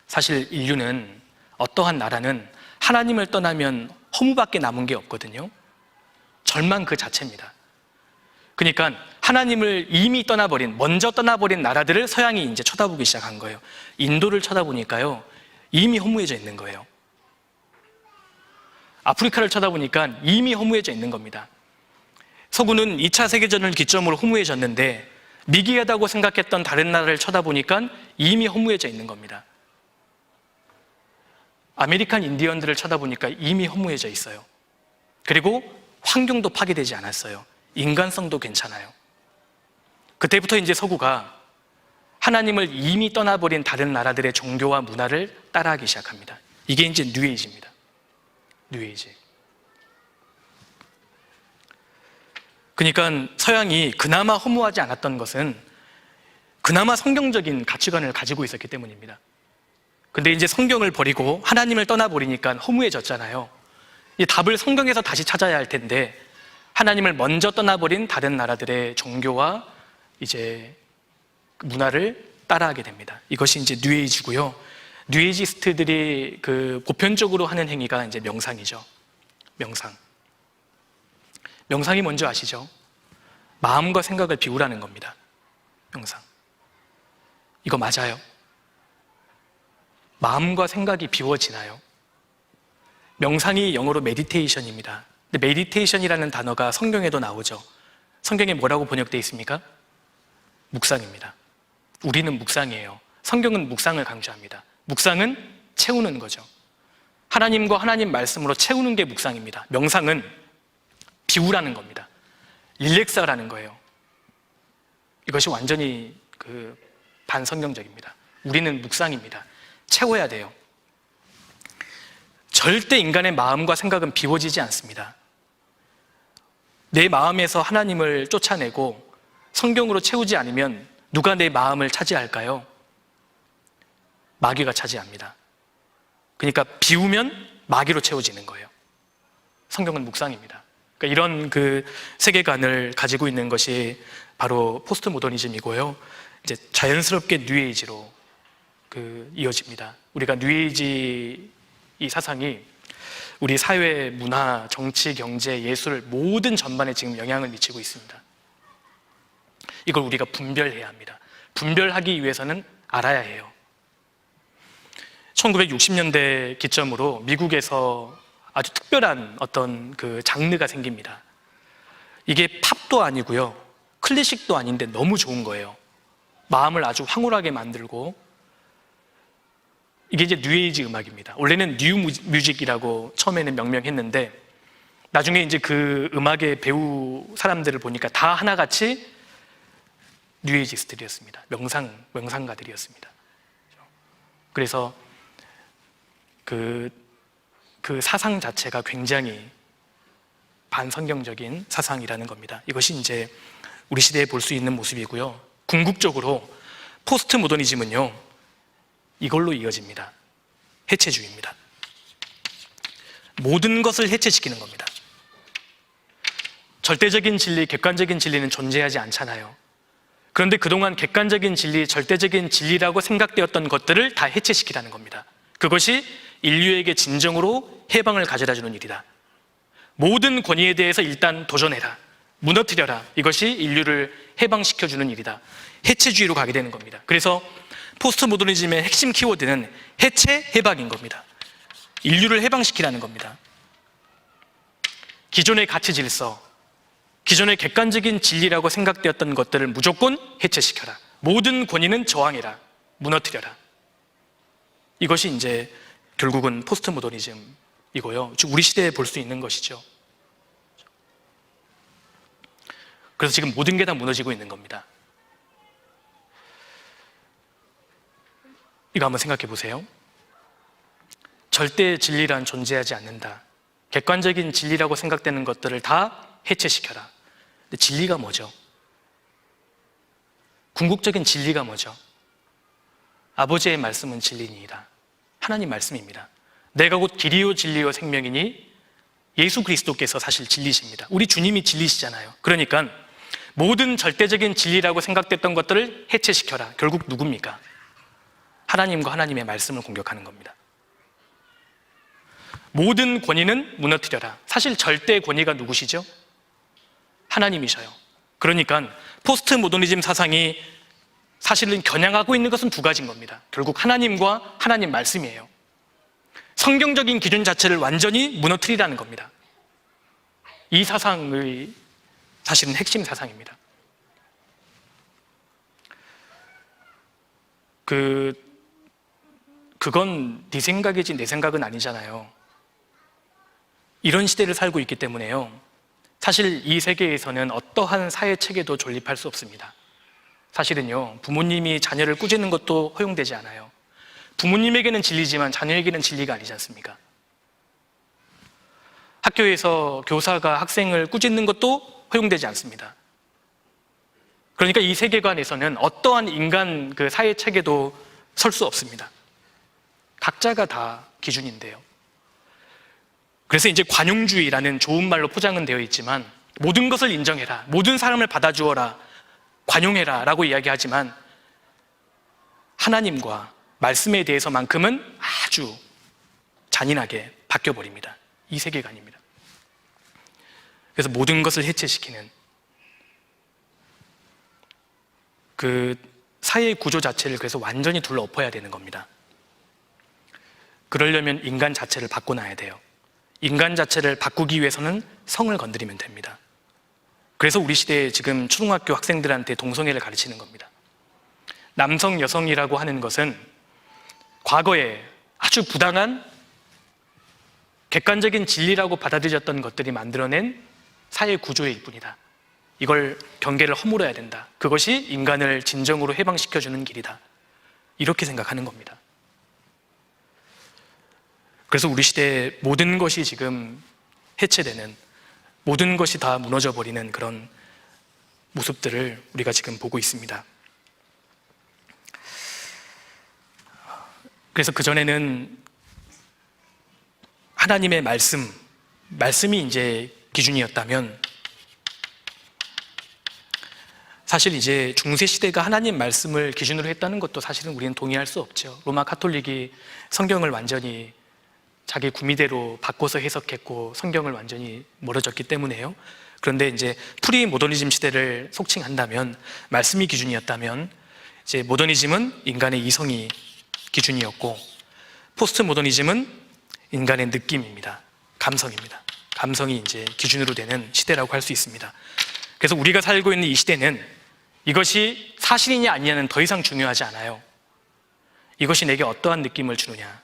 사실 인류는, 어떠한 나라는 하나님을 떠나면 허무밖에 남은 게 없거든요. 절망 그 자체입니다. 그러니까 하나님을 이미 먼저 떠나버린 나라들을 서양이 이제 쳐다보기 시작한 거예요. 인도를 쳐다보니까요, 이미 허무해져 있는 거예요. 아프리카를 쳐다보니까 이미 허무해져 있는 겁니다. 서구는 2차 세계전을 기점으로 허무해졌는데 미개하다고 생각했던 다른 나라를 쳐다보니까 이미 허무해져 있는 겁니다. 아메리칸 인디언들을 쳐다보니까 이미 허무해져 있어요. 그리고 환경도 파괴되지 않았어요. 인간성도 괜찮아요. 그때부터 이제 서구가 하나님을 이미 떠나버린 다른 나라들의 종교와 문화를 따라하기 시작합니다. 이게 이제 뉴에이지입니다. 뉴에이지. 그러니까 서양이 그나마 허무하지 않았던 것은 그나마 성경적인 가치관을 가지고 있었기 때문입니다. 근데 이제 성경을 버리고 하나님을 떠나버리니까 허무해졌잖아요. 이 답을 성경에서 다시 찾아야 할 텐데 하나님을 먼저 떠나버린 다른 나라들의 종교와 이제 문화를 따라하게 됩니다. 이것이 이제 뉴에이지고요. 뉴에이지스트들이 그 보편적으로 하는 행위가 이제 명상이죠. 명상. 명상이 뭔지 아시죠? 마음과 생각을 비우라는 겁니다. 명상. 이거 맞아요? 마음과 생각이 비워지나요? 명상이 영어로 메디테이션입니다. 근데 메디테이션이라는 단어가 성경에도 나오죠. 성경에 뭐라고 번역되어 있습니까? 묵상입니다. 우리는 묵상이에요. 성경은 묵상을 강조합니다. 묵상은 채우는 거죠. 하나님과 하나님 말씀으로 채우는 게 묵상입니다. 명상은 비우라는 겁니다. 릴렉스하라는 거예요. 이것이 완전히 반성경적입니다. 우리는 묵상입니다. 채워야 돼요. 절대 인간의 마음과 생각은 비워지지 않습니다. 내 마음에서 하나님을 쫓아내고 성경으로 채우지 않으면 누가 내 마음을 차지할까요? 마귀가 차지합니다. 그러니까 비우면 마귀로 채워지는 거예요. 성경은 묵상입니다. 그러니까 이런 세계관을 가지고 있는 것이 바로 포스트 모더니즘이고요. 이제 자연스럽게 뉴에이지로 이어집니다. 우리가 뉴에이지 이 사상이 우리 사회, 문화, 정치, 경제, 예술 모든 전반에 지금 영향을 미치고 있습니다. 이걸 우리가 분별해야 합니다. 분별하기 위해서는 알아야 해요. 1960년대 기점으로 미국에서 아주 특별한 어떤 장르가 생깁니다. 이게 팝도 아니고요, 클래식도 아닌데 너무 좋은 거예요. 마음을 아주 황홀하게 만들고, 이게 이제 뉴에이지 음악입니다. 원래는 뉴 뮤직이라고 처음에는 명명했는데 나중에 이제 그 음악의 배우 사람들을 보니까 다 하나같이 뉴에이지스트들이었습니다. 명상가들이었습니다. 그래서 그 사상 자체가 굉장히 반성경적인 사상이라는 겁니다. 이것이 이제 우리 시대에 볼 수 있는 모습이고요. 궁극적으로 포스트 모더니즘은요, 이걸로 이어집니다. 해체주의입니다. 모든 것을 해체시키는 겁니다. 절대적인 진리, 객관적인 진리는 존재하지 않잖아요. 그런데 그동안 객관적인 진리, 절대적인 진리라고 생각되었던 것들을 다 해체시키라는 겁니다. 그것이 인류에게 진정으로 해방을 가져다 주는 일이다. 모든 권위에 대해서 일단 도전해라. 무너뜨려라. 이것이 인류를 해방시켜주는 일이다. 해체주의로 가게 되는 겁니다. 그래서 포스트 모더니즘의 핵심 키워드는 해체, 해방인 겁니다. 인류를 해방시키라는 겁니다. 기존의 가치 질서, 기존의 객관적인 진리라고 생각되었던 것들을 무조건 해체시켜라. 모든 권위는 저항해라. 무너뜨려라. 이것이 이제 결국은 포스트 모더니즘이고요. 우리 시대에 볼 수 있는 것이죠. 그래서 지금 모든 게 다 무너지고 있는 겁니다. 이거 한번 생각해 보세요. 절대 진리란 존재하지 않는다. 객관적인 진리라고 생각되는 것들을 다 해체시켜라. 근데 진리가 뭐죠? 궁극적인 진리가 뭐죠? 아버지의 말씀은 진리니이다. 하나님 말씀입니다. 내가 곧 길이요 진리요 생명이니 예수 그리스도께서 사실 진리십니다. 우리 주님이 진리시잖아요. 그러니까 모든 절대적인 진리라고 생각됐던 것들을 해체시켜라. 결국 누굽니까? 하나님과 하나님의 말씀을 공격하는 겁니다. 모든 권위는 무너뜨려라. 사실 절대 권위가 누구시죠? 하나님이셔요. 그러니까 포스트 모더니즘 사상이 사실은 겨냥하고 있는 것은 두 가지인 겁니다. 결국 하나님과 하나님 말씀이에요. 성경적인 기준 자체를 완전히 무너뜨리라는 겁니다. 이 사상의 사실은 핵심 사상입니다. 그건 네 생각이지 내 생각은 아니잖아요. 이런 시대를 살고 있기 때문에요. 사실 이 세계에서는 어떠한 사회 체계도 존립할 수 없습니다. 사실은요, 부모님이 자녀를 꾸짖는 것도 허용되지 않아요. 부모님에게는 진리지만 자녀에게는 진리가 아니지 않습니까? 학교에서 교사가 학생을 꾸짖는 것도 허용되지 않습니다. 그러니까 이 세계관에서는 어떠한 인간 사회 체계도 설 수 없습니다. 각자가 다 기준인데요. 그래서 이제 관용주의라는 좋은 말로 포장은 되어 있지만 모든 것을 인정해라, 모든 사람을 받아주어라, 관용해라 라고 이야기하지만 하나님과 말씀에 대해서만큼은 아주 잔인하게 바뀌어버립니다. 이 세계관입니다. 그래서 모든 것을 해체시키는 그 사회의 구조 자체를 그래서 완전히 둘러엎어야 되는 겁니다. 그러려면 인간 자체를 바꿔놔야 돼요. 인간 자체를 바꾸기 위해서는 성을 건드리면 됩니다. 그래서 우리 시대에 지금 초등학교 학생들한테 동성애를 가르치는 겁니다. 남성, 여성이라고 하는 것은 과거에 아주 부당한 객관적인 진리라고 받아들여졌던 것들이 만들어낸 사회 구조일 뿐이다. 이걸 경계를 허물어야 된다. 그것이 인간을 진정으로 해방시켜주는 길이다. 이렇게 생각하는 겁니다. 그래서 우리 시대의 모든 것이 지금 해체되는, 모든 것이 다 무너져버리는 그런 모습들을 우리가 지금 보고 있습니다. 그래서 그전에는 하나님의 말씀이 이제 기준이었다면, 사실 이제 중세 시대가 하나님 말씀을 기준으로 했다는 것도 사실은 우리는 동의할 수 없죠. 로마 카톨릭이 성경을 완전히 자기 구미대로 바꿔서 해석했고 성경을 완전히 멀어졌기 때문에요. 그런데 이제 프리 모더니즘 시대를 속칭한다면, 말씀이 기준이었다면, 이제 모더니즘은 인간의 이성이 기준이었고, 포스트 모더니즘은 인간의 느낌입니다. 감성입니다. 감성이 이제 기준으로 되는 시대라고 할 수 있습니다. 그래서 우리가 살고 있는 이 시대는 이것이 사실이냐 아니냐는 더 이상 중요하지 않아요. 이것이 내게 어떠한 느낌을 주느냐,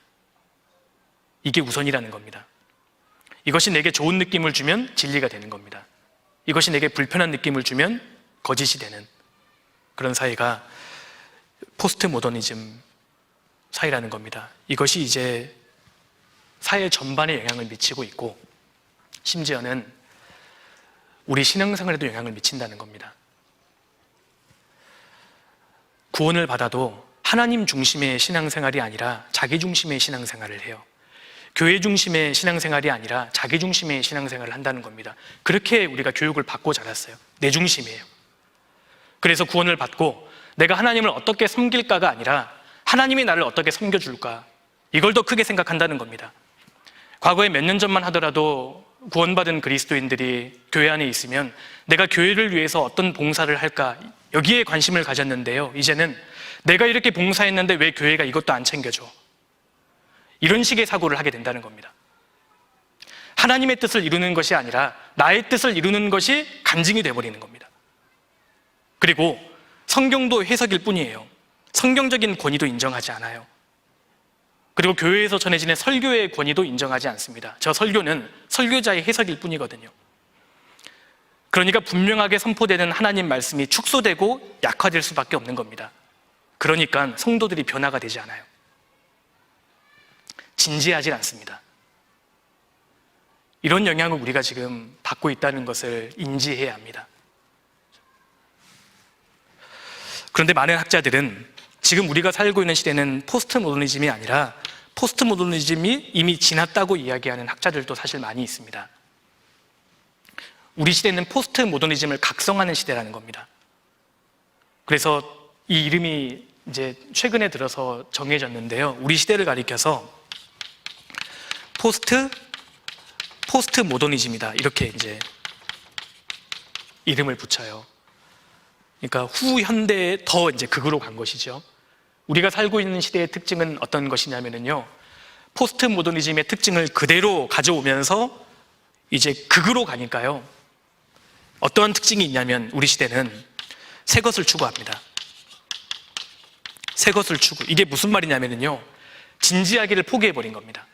이게 우선이라는 겁니다. 이것이 내게 좋은 느낌을 주면 진리가 되는 겁니다. 이것이 내게 불편한 느낌을 주면 거짓이 되는 그런 사회가 포스트 모더니즘 사회라는 겁니다. 이것이 이제 사회 전반에 영향을 미치고 있고, 심지어는 우리 신앙생활에도 영향을 미친다는 겁니다. 구원을 받아도 하나님 중심의 신앙생활이 아니라 자기 중심의 신앙생활을 해요. 교회 중심의 신앙생활이 아니라 자기 중심의 신앙생활을 한다는 겁니다. 그렇게 우리가 교육을 받고 자랐어요. 내 중심이에요. 그래서 구원을 받고 내가 하나님을 어떻게 섬길까가 아니라 하나님이 나를 어떻게 섬겨줄까, 이걸 더 크게 생각한다는 겁니다. 과거에 몇 년 전만 하더라도 구원받은 그리스도인들이 교회 안에 있으면 내가 교회를 위해서 어떤 봉사를 할까, 여기에 관심을 가졌는데요, 이제는 내가 이렇게 봉사했는데 왜 교회가 이것도 안 챙겨줘, 이런 식의 사고를 하게 된다는 겁니다. 하나님의 뜻을 이루는 것이 아니라 나의 뜻을 이루는 것이 간증이 되어버리는 겁니다. 그리고 성경도 해석일 뿐이에요. 성경적인 권위도 인정하지 않아요. 그리고 교회에서 전해지는 설교의 권위도 인정하지 않습니다. 저 설교는 설교자의 해석일 뿐이거든요. 그러니까 분명하게 선포되는 하나님 말씀이 축소되고 약화될 수밖에 없는 겁니다. 그러니까 성도들이 변화가 되지 않아요. 진지하지 않습니다. 이런 영향을 우리가 지금 받고 있다는 것을 인지해야 합니다. 그런데 많은 학자들은 지금 우리가 살고 있는 시대는 포스트 모더니즘이 아니라 포스트 모더니즘이 이미 지났다고 이야기하는 학자들도 사실 많이 있습니다. 우리 시대는 포스트 모더니즘을 각성하는 시대라는 겁니다. 그래서 이 이름이 이제 최근에 들어서 정해졌는데요, 우리 시대를 가리켜서 포스트 모더니즘이다, 이렇게 이제 이름을 붙여요. 그러니까 후현대에 더 이제 극으로 간 것이죠. 우리가 살고 있는 시대의 특징은 어떤 것이냐면요, 포스트 모더니즘의 특징을 그대로 가져오면서 이제 극으로 가니까요, 어떠한 특징이 있냐면 우리 시대는 새 것을 추구합니다. 새 것을 추구. 이게 무슨 말이냐면요, 진지하기를 포기해버린 겁니다.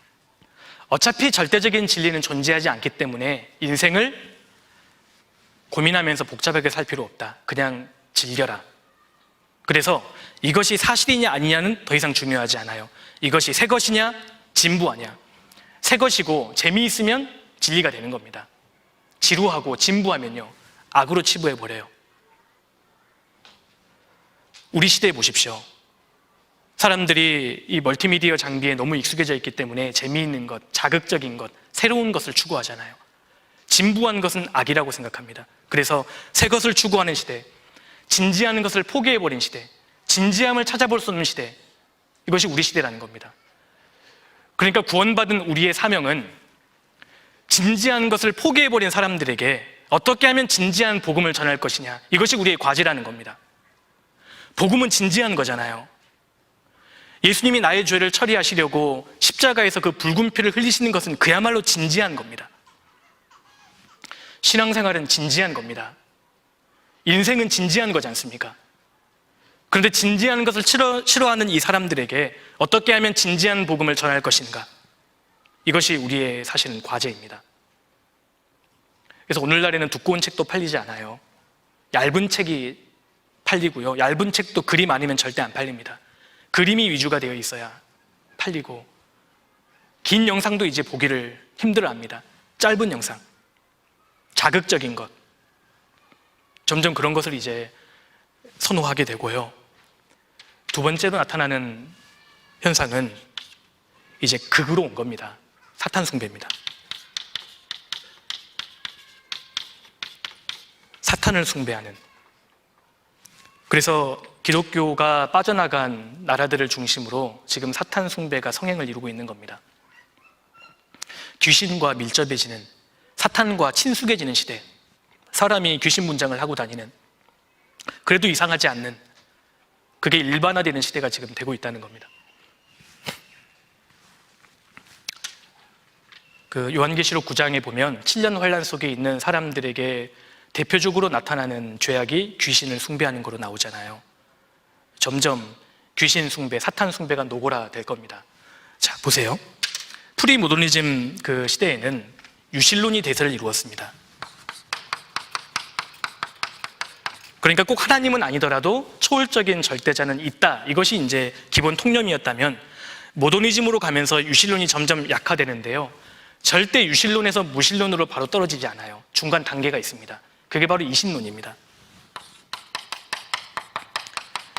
어차피 절대적인 진리는 존재하지 않기 때문에 인생을 고민하면서 복잡하게 살 필요 없다. 그냥 즐겨라. 그래서 이것이 사실이냐 아니냐는 더 이상 중요하지 않아요. 이것이 새 것이냐 진부하냐. 새 것이고 재미있으면 진리가 되는 겁니다. 지루하고 진부하면요, 악으로 치부해버려요. 우리 시대에 보십시오. 사람들이 이 멀티미디어 장비에 너무 익숙해져 있기 때문에 재미있는 것, 자극적인 것, 새로운 것을 추구하잖아요. 진부한 것은 악이라고 생각합니다. 그래서 새 것을 추구하는 시대, 진지한 것을 포기해버린 시대, 진지함을 찾아볼 수 없는 시대, 이것이 우리 시대라는 겁니다. 그러니까 구원받은 우리의 사명은 진지한 것을 포기해버린 사람들에게 어떻게 하면 진지한 복음을 전할 것이냐, 이것이 우리의 과제라는 겁니다. 복음은 진지한 거잖아요. 예수님이 나의 죄를 처리하시려고 십자가에서 그 붉은 피를 흘리시는 것은 그야말로 진지한 겁니다. 신앙생활은 진지한 겁니다. 인생은 진지한 거지 않습니까? 그런데 진지한 것을 싫어하는 이 사람들에게 어떻게 하면 진지한 복음을 전할 것인가, 이것이 우리의 사실은 과제입니다. 그래서 오늘날에는 두꺼운 책도 팔리지 않아요. 얇은 책이 팔리고요, 얇은 책도 그림 아니면 절대 안 팔립니다. 그림이 위주가 되어 있어야 팔리고, 긴 영상도 이제 보기를 힘들어합니다. 짧은 영상, 자극적인 것, 점점 그런 것을 이제 선호하게 되고요. 두 번째로 나타나는 현상은 이제 극으로 온 겁니다. 사탄 숭배입니다. 사탄을 숭배하는, 그래서 기독교가 빠져나간 나라들을 중심으로 지금 사탄 숭배가 성행을 이루고 있는 겁니다. 귀신과 밀접해지는, 사탄과 친숙해지는 시대, 사람이 귀신 문장을 하고 다니는, 그래도 이상하지 않는, 그게 일반화되는 시대가 지금 되고 있다는 겁니다. 그 요한계시록 9장에 보면 7년 환란 속에 있는 사람들에게 대표적으로 나타나는 죄악이 귀신을 숭배하는 거로 나오잖아요. 점점 귀신 숭배, 사탄 숭배가 노골화될 겁니다. 자, 보세요. 프리모더니즘 그 시대에는 유실론이 대세를 이루었습니다. 그러니까 꼭 하나님은 아니더라도 초월적인 절대자는 있다, 이것이 이제 기본 통념이었다면, 모더니즘으로 가면서 유실론이 점점 약화되는데요, 절대 유실론에서 무실론으로 바로 떨어지지 않아요. 중간 단계가 있습니다. 그게 바로 이신론입니다.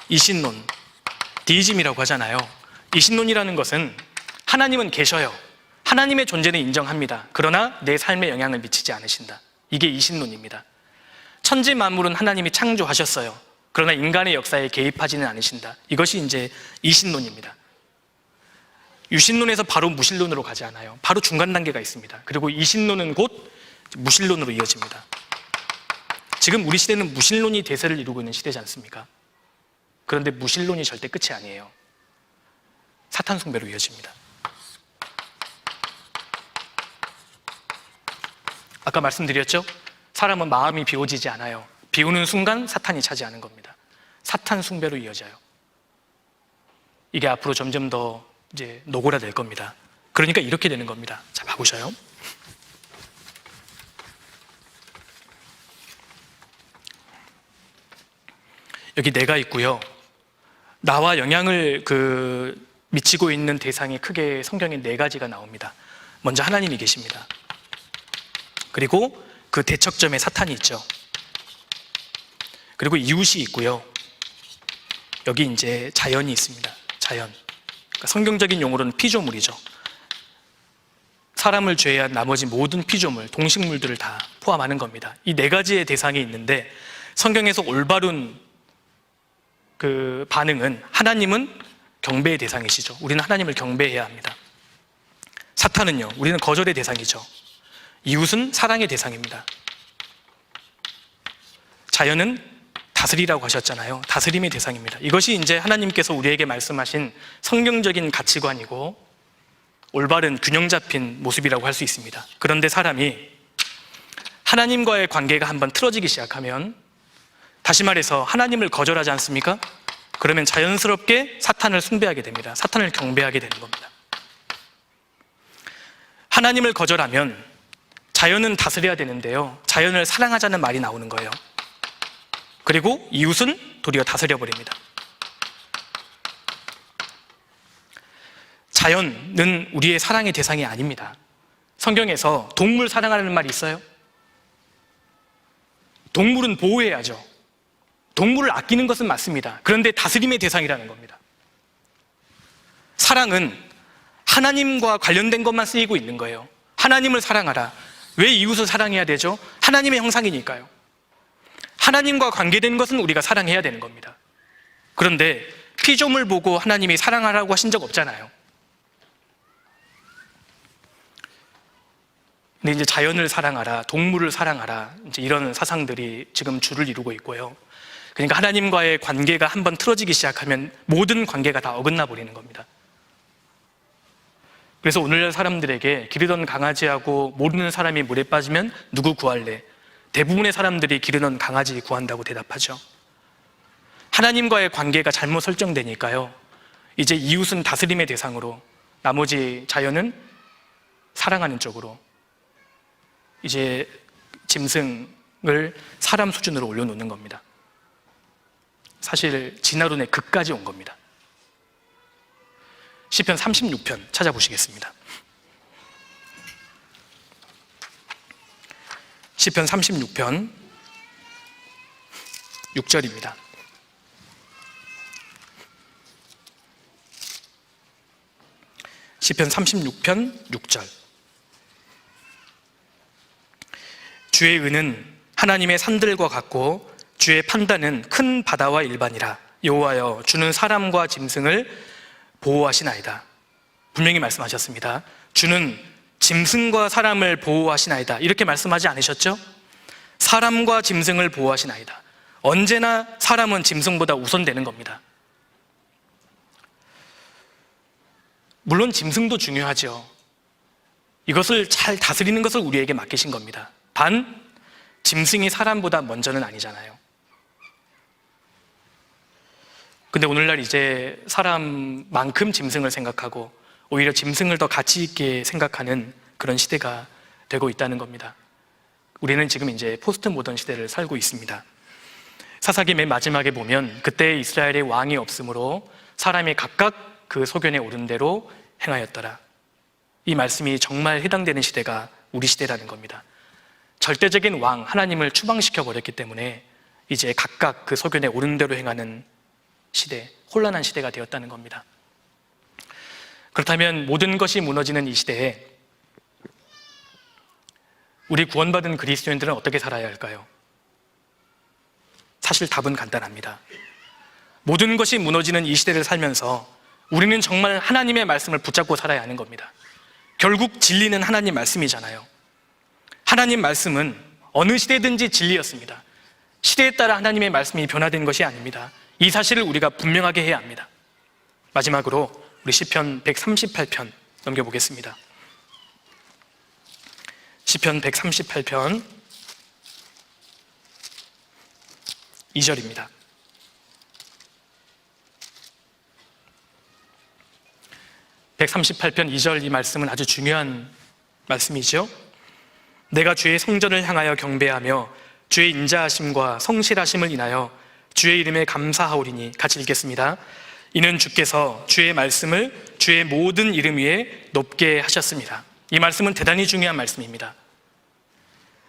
이신론, 디이즘이라고 하잖아요. 이신론이라는 것은 하나님은 계셔요. 하나님의 존재는 인정합니다. 그러나 내 삶에 영향을 미치지 않으신다. 이게 이신론입니다. 천지 만물은 하나님이 창조하셨어요. 그러나 인간의 역사에 개입하지는 않으신다. 이것이 이제 이신론입니다. 유신론에서 바로 무신론으로 가지 않아요. 바로 중간 단계가 있습니다. 그리고 이신론은 곧 무신론으로 이어집니다. 지금 우리 시대는 무신론이 대세를 이루고 있는 시대지 않습니까? 그런데 무신론이 절대 끝이 아니에요. 사탄 숭배로 이어집니다. 아까 말씀드렸죠? 사람은 마음이 비워지지 않아요. 비우는 순간 사탄이 차지하는 겁니다. 사탄 숭배로 이어져요. 이게 앞으로 점점 더 이제 노골화될 겁니다. 그러니까 이렇게 되는 겁니다. 자, 봐보셔요. 여기 내가 있고요, 나와 영향을 미치고 있는 대상이 크게 성경에 4가지가 나옵니다. 먼저 하나님이 계십니다. 그리고 그 대척점에 사탄이 있죠. 그리고 이웃이 있고요, 여기 이제 자연이 있습니다. 자연, 그러니까 성경적인 용어로는 피조물이죠. 사람을 제외한 나머지 모든 피조물, 동식물들을 다 포함하는 겁니다. 이 4가지의 대상이 있는데, 성경에서 올바른 그 반응은, 하나님은 경배의 대상이시죠. 우리는 하나님을 경배해야 합니다. 사탄은요, 우리는 거절의 대상이죠. 이웃은 사랑의 대상입니다. 자연은 다스리라고 하셨잖아요. 다스림의 대상입니다. 이것이 이제 하나님께서 우리에게 말씀하신 성경적인 가치관이고 올바른 균형 잡힌 모습이라고 할 수 있습니다. 그런데 사람이 하나님과의 관계가 한번 틀어지기 시작하면, 다시 말해서 하나님을 거절하지 않습니까? 그러면 자연스럽게 사탄을 숭배하게 됩니다. 사탄을 경배하게 되는 겁니다. 하나님을 거절하면 자연은 다스려야 되는데요, 자연을 사랑하자는 말이 나오는 거예요. 그리고 이웃은 도리어 다스려버립니다. 자연은 우리의 사랑의 대상이 아닙니다. 성경에서 동물 사랑하는 말이 있어요? 동물은 보호해야죠. 동물을 아끼는 것은 맞습니다. 그런데 다스림의 대상이라는 겁니다. 사랑은 하나님과 관련된 것만 쓰이고 있는 거예요. 하나님을 사랑하라. 왜 이웃을 사랑해야 되죠? 하나님의 형상이니까요. 하나님과 관계된 것은 우리가 사랑해야 되는 겁니다. 그런데 피조물 보고 하나님이 사랑하라고 하신 적 없잖아요. 근데 이제 자연을 사랑하라, 동물을 사랑하라, 이제 이런 사상들이 지금 주를 이루고 있고요. 그러니까 하나님과의 관계가 한번 틀어지기 시작하면 모든 관계가 다 어긋나 버리는 겁니다. 그래서 오늘날 사람들에게 기르던 강아지하고 모르는 사람이 물에 빠지면 누구 구할래? 대부분의 사람들이 기르던 강아지 구한다고 대답하죠. 하나님과의 관계가 잘못 설정되니까요, 이제 이웃은 다스림의 대상으로, 나머지 자연은 사랑하는 쪽으로 이제 짐승을 사람 수준으로 올려놓는 겁니다. 사실 진화론의 극까지 온 겁니다. 시편 36편 찾아보시겠습니다. 시편 36편 6절입니다. 시편 36편 6절. 주의 은은 하나님의 산들과 같고 주의 판단은 큰 바다와 일반이라. 여호와여, 주는 사람과 짐승을 보호하시나이다. 분명히 말씀하셨습니다. 주는 짐승과 사람을 보호하시나이다. 이렇게 말씀하지 않으셨죠? 사람과 짐승을 보호하시나이다. 언제나 사람은 짐승보다 우선되는 겁니다. 물론 짐승도 중요하죠. 이것을 잘 다스리는 것을 우리에게 맡기신 겁니다. 단, 짐승이 사람보다 먼저는 아니잖아요. 근데 오늘날 이제 사람만큼 짐승을 생각하고 오히려 짐승을 더 가치 있게 생각하는 그런 시대가 되고 있다는 겁니다. 우리는 지금 이제 포스트 모던 시대를 살고 있습니다. 사사기 맨 마지막에 보면 그때 이스라엘의 왕이 없으므로 사람이 각각 그 소견에 오른 대로 행하였더라. 이 말씀이 정말 해당되는 시대가 우리 시대라는 겁니다. 절대적인 왕 하나님을 추방시켜 버렸기 때문에 이제 각각 그 소견에 오른 대로 행하는 시대, 혼란한 시대가 되었다는 겁니다. 그렇다면 모든 것이 무너지는 이 시대에 우리 구원받은 그리스도인들은 어떻게 살아야 할까요? 사실 답은 간단합니다. 모든 것이 무너지는 이 시대를 살면서 우리는 정말 하나님의 말씀을 붙잡고 살아야 하는 겁니다. 결국 진리는 하나님 말씀이잖아요. 하나님 말씀은 어느 시대든지 진리였습니다. 시대에 따라 하나님의 말씀이 변화된 것이 아닙니다. 이 사실을 우리가 분명하게 해야 합니다. 마지막으로 우리 시편 138편 넘겨보겠습니다. 시편 138편 2절입니다. (138편) 2절 이 말씀은 아주 중요한 말씀이죠. 내가 주의 성전을 향하여 경배하며 주의 인자하심과 성실하심을 인하여 주의 이름에 감사하오리니. 같이 읽겠습니다. 이는 주께서 주의 말씀을 주의 모든 이름 위에 높게 하셨습니다. 이 말씀은 대단히 중요한 말씀입니다.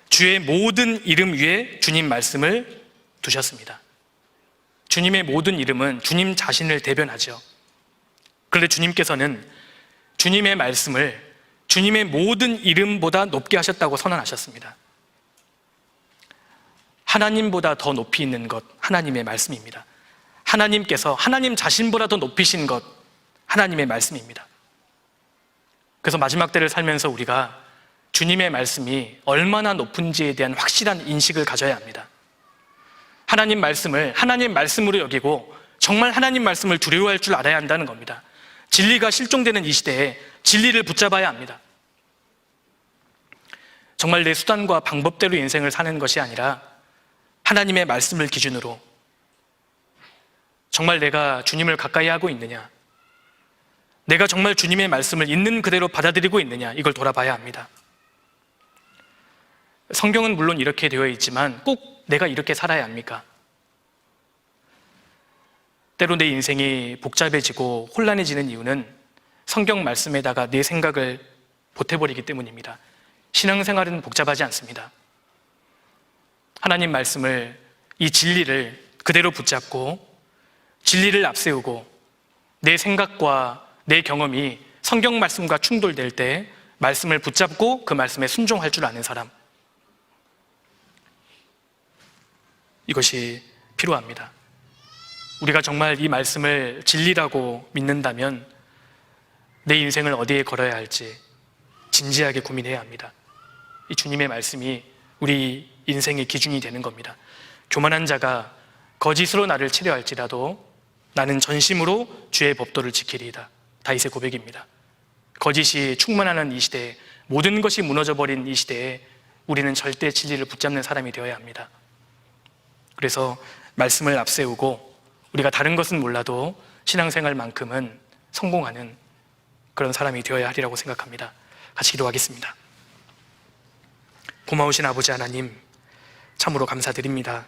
주의 모든 이름 위에 주님 말씀을 두셨습니다. 주님의 모든 이름은 주님 자신을 대변하죠. 그런데 주님께서는 주님의 말씀을 주님의 모든 이름보다 높게 하셨다고 선언하셨습니다. 하나님보다 더 높이 있는 것, 하나님의 말씀입니다. 하나님께서 하나님 자신보다 더 높이신 것, 하나님의 말씀입니다. 그래서 마지막 때를 살면서 우리가 주님의 말씀이 얼마나 높은지에 대한 확실한 인식을 가져야 합니다. 하나님 말씀을 하나님 말씀으로 여기고 정말 하나님 말씀을 두려워할 줄 알아야 한다는 겁니다. 진리가 실종되는 이 시대에 진리를 붙잡아야 합니다. 정말 내 수단과 방법대로 인생을 사는 것이 아니라 하나님의 말씀을 기준으로 정말 내가 주님을 가까이 하고 있느냐, 내가 정말 주님의 말씀을 있는 그대로 받아들이고 있느냐, 이걸 돌아봐야 합니다. 성경은 물론 이렇게 되어 있지만 꼭 내가 이렇게 살아야 합니까? 때로 내 인생이 복잡해지고 혼란해지는 이유는 성경 말씀에다가 내 생각을 보태버리기 때문입니다. 신앙생활은 복잡하지 않습니다. 하나님 말씀을, 이 진리를 그대로 붙잡고 진리를 앞세우고 내 생각과 내 경험이 성경 말씀과 충돌될 때 말씀을 붙잡고 그 말씀에 순종할 줄 아는 사람, 이것이 필요합니다. 우리가 정말 이 말씀을 진리라고 믿는다면 내 인생을 어디에 걸어야 할지 진지하게 고민해야 합니다. 이 주님의 말씀이 우리 인생의 기준이 되는 겁니다. 교만한 자가 거짓으로 나를 치려 할지라도 나는 전심으로 주의 법도를 지키리이다. 다윗의 고백입니다. 거짓이 충만하는 이 시대에, 모든 것이 무너져버린 이 시대에 우리는 절대 진리를 붙잡는 사람이 되어야 합니다. 그래서 말씀을 앞세우고 우리가 다른 것은 몰라도 신앙생활만큼은 성공하는 그런 사람이 되어야 하리라고 생각합니다. 같이 기도하겠습니다. 고마우신 아버지 하나님, 참으로 감사드립니다.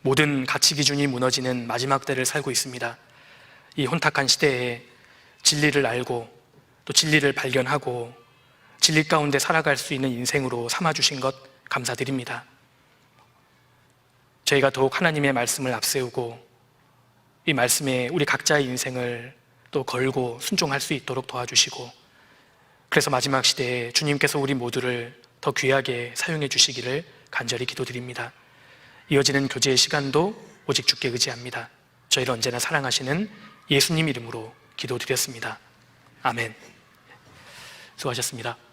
모든 가치 기준이 무너지는 마지막 때를 살고 있습니다. 이 혼탁한 시대에 진리를 알고 또 진리를 발견하고 진리 가운데 살아갈 수 있는 인생으로 삼아주신 것 감사드립니다. 저희가 더욱 하나님의 말씀을 앞세우고 이 말씀에 우리 각자의 인생을 또 걸고 순종할 수 있도록 도와주시고, 그래서 마지막 시대에 주님께서 우리 모두를 더 귀하게 사용해 주시기를 간절히 기도드립니다. 이어지는 교제의 시간도 오직 주께 의지합니다. 저희를 언제나 사랑하시는 예수님 이름으로 기도드렸습니다. 아멘. 수고하셨습니다.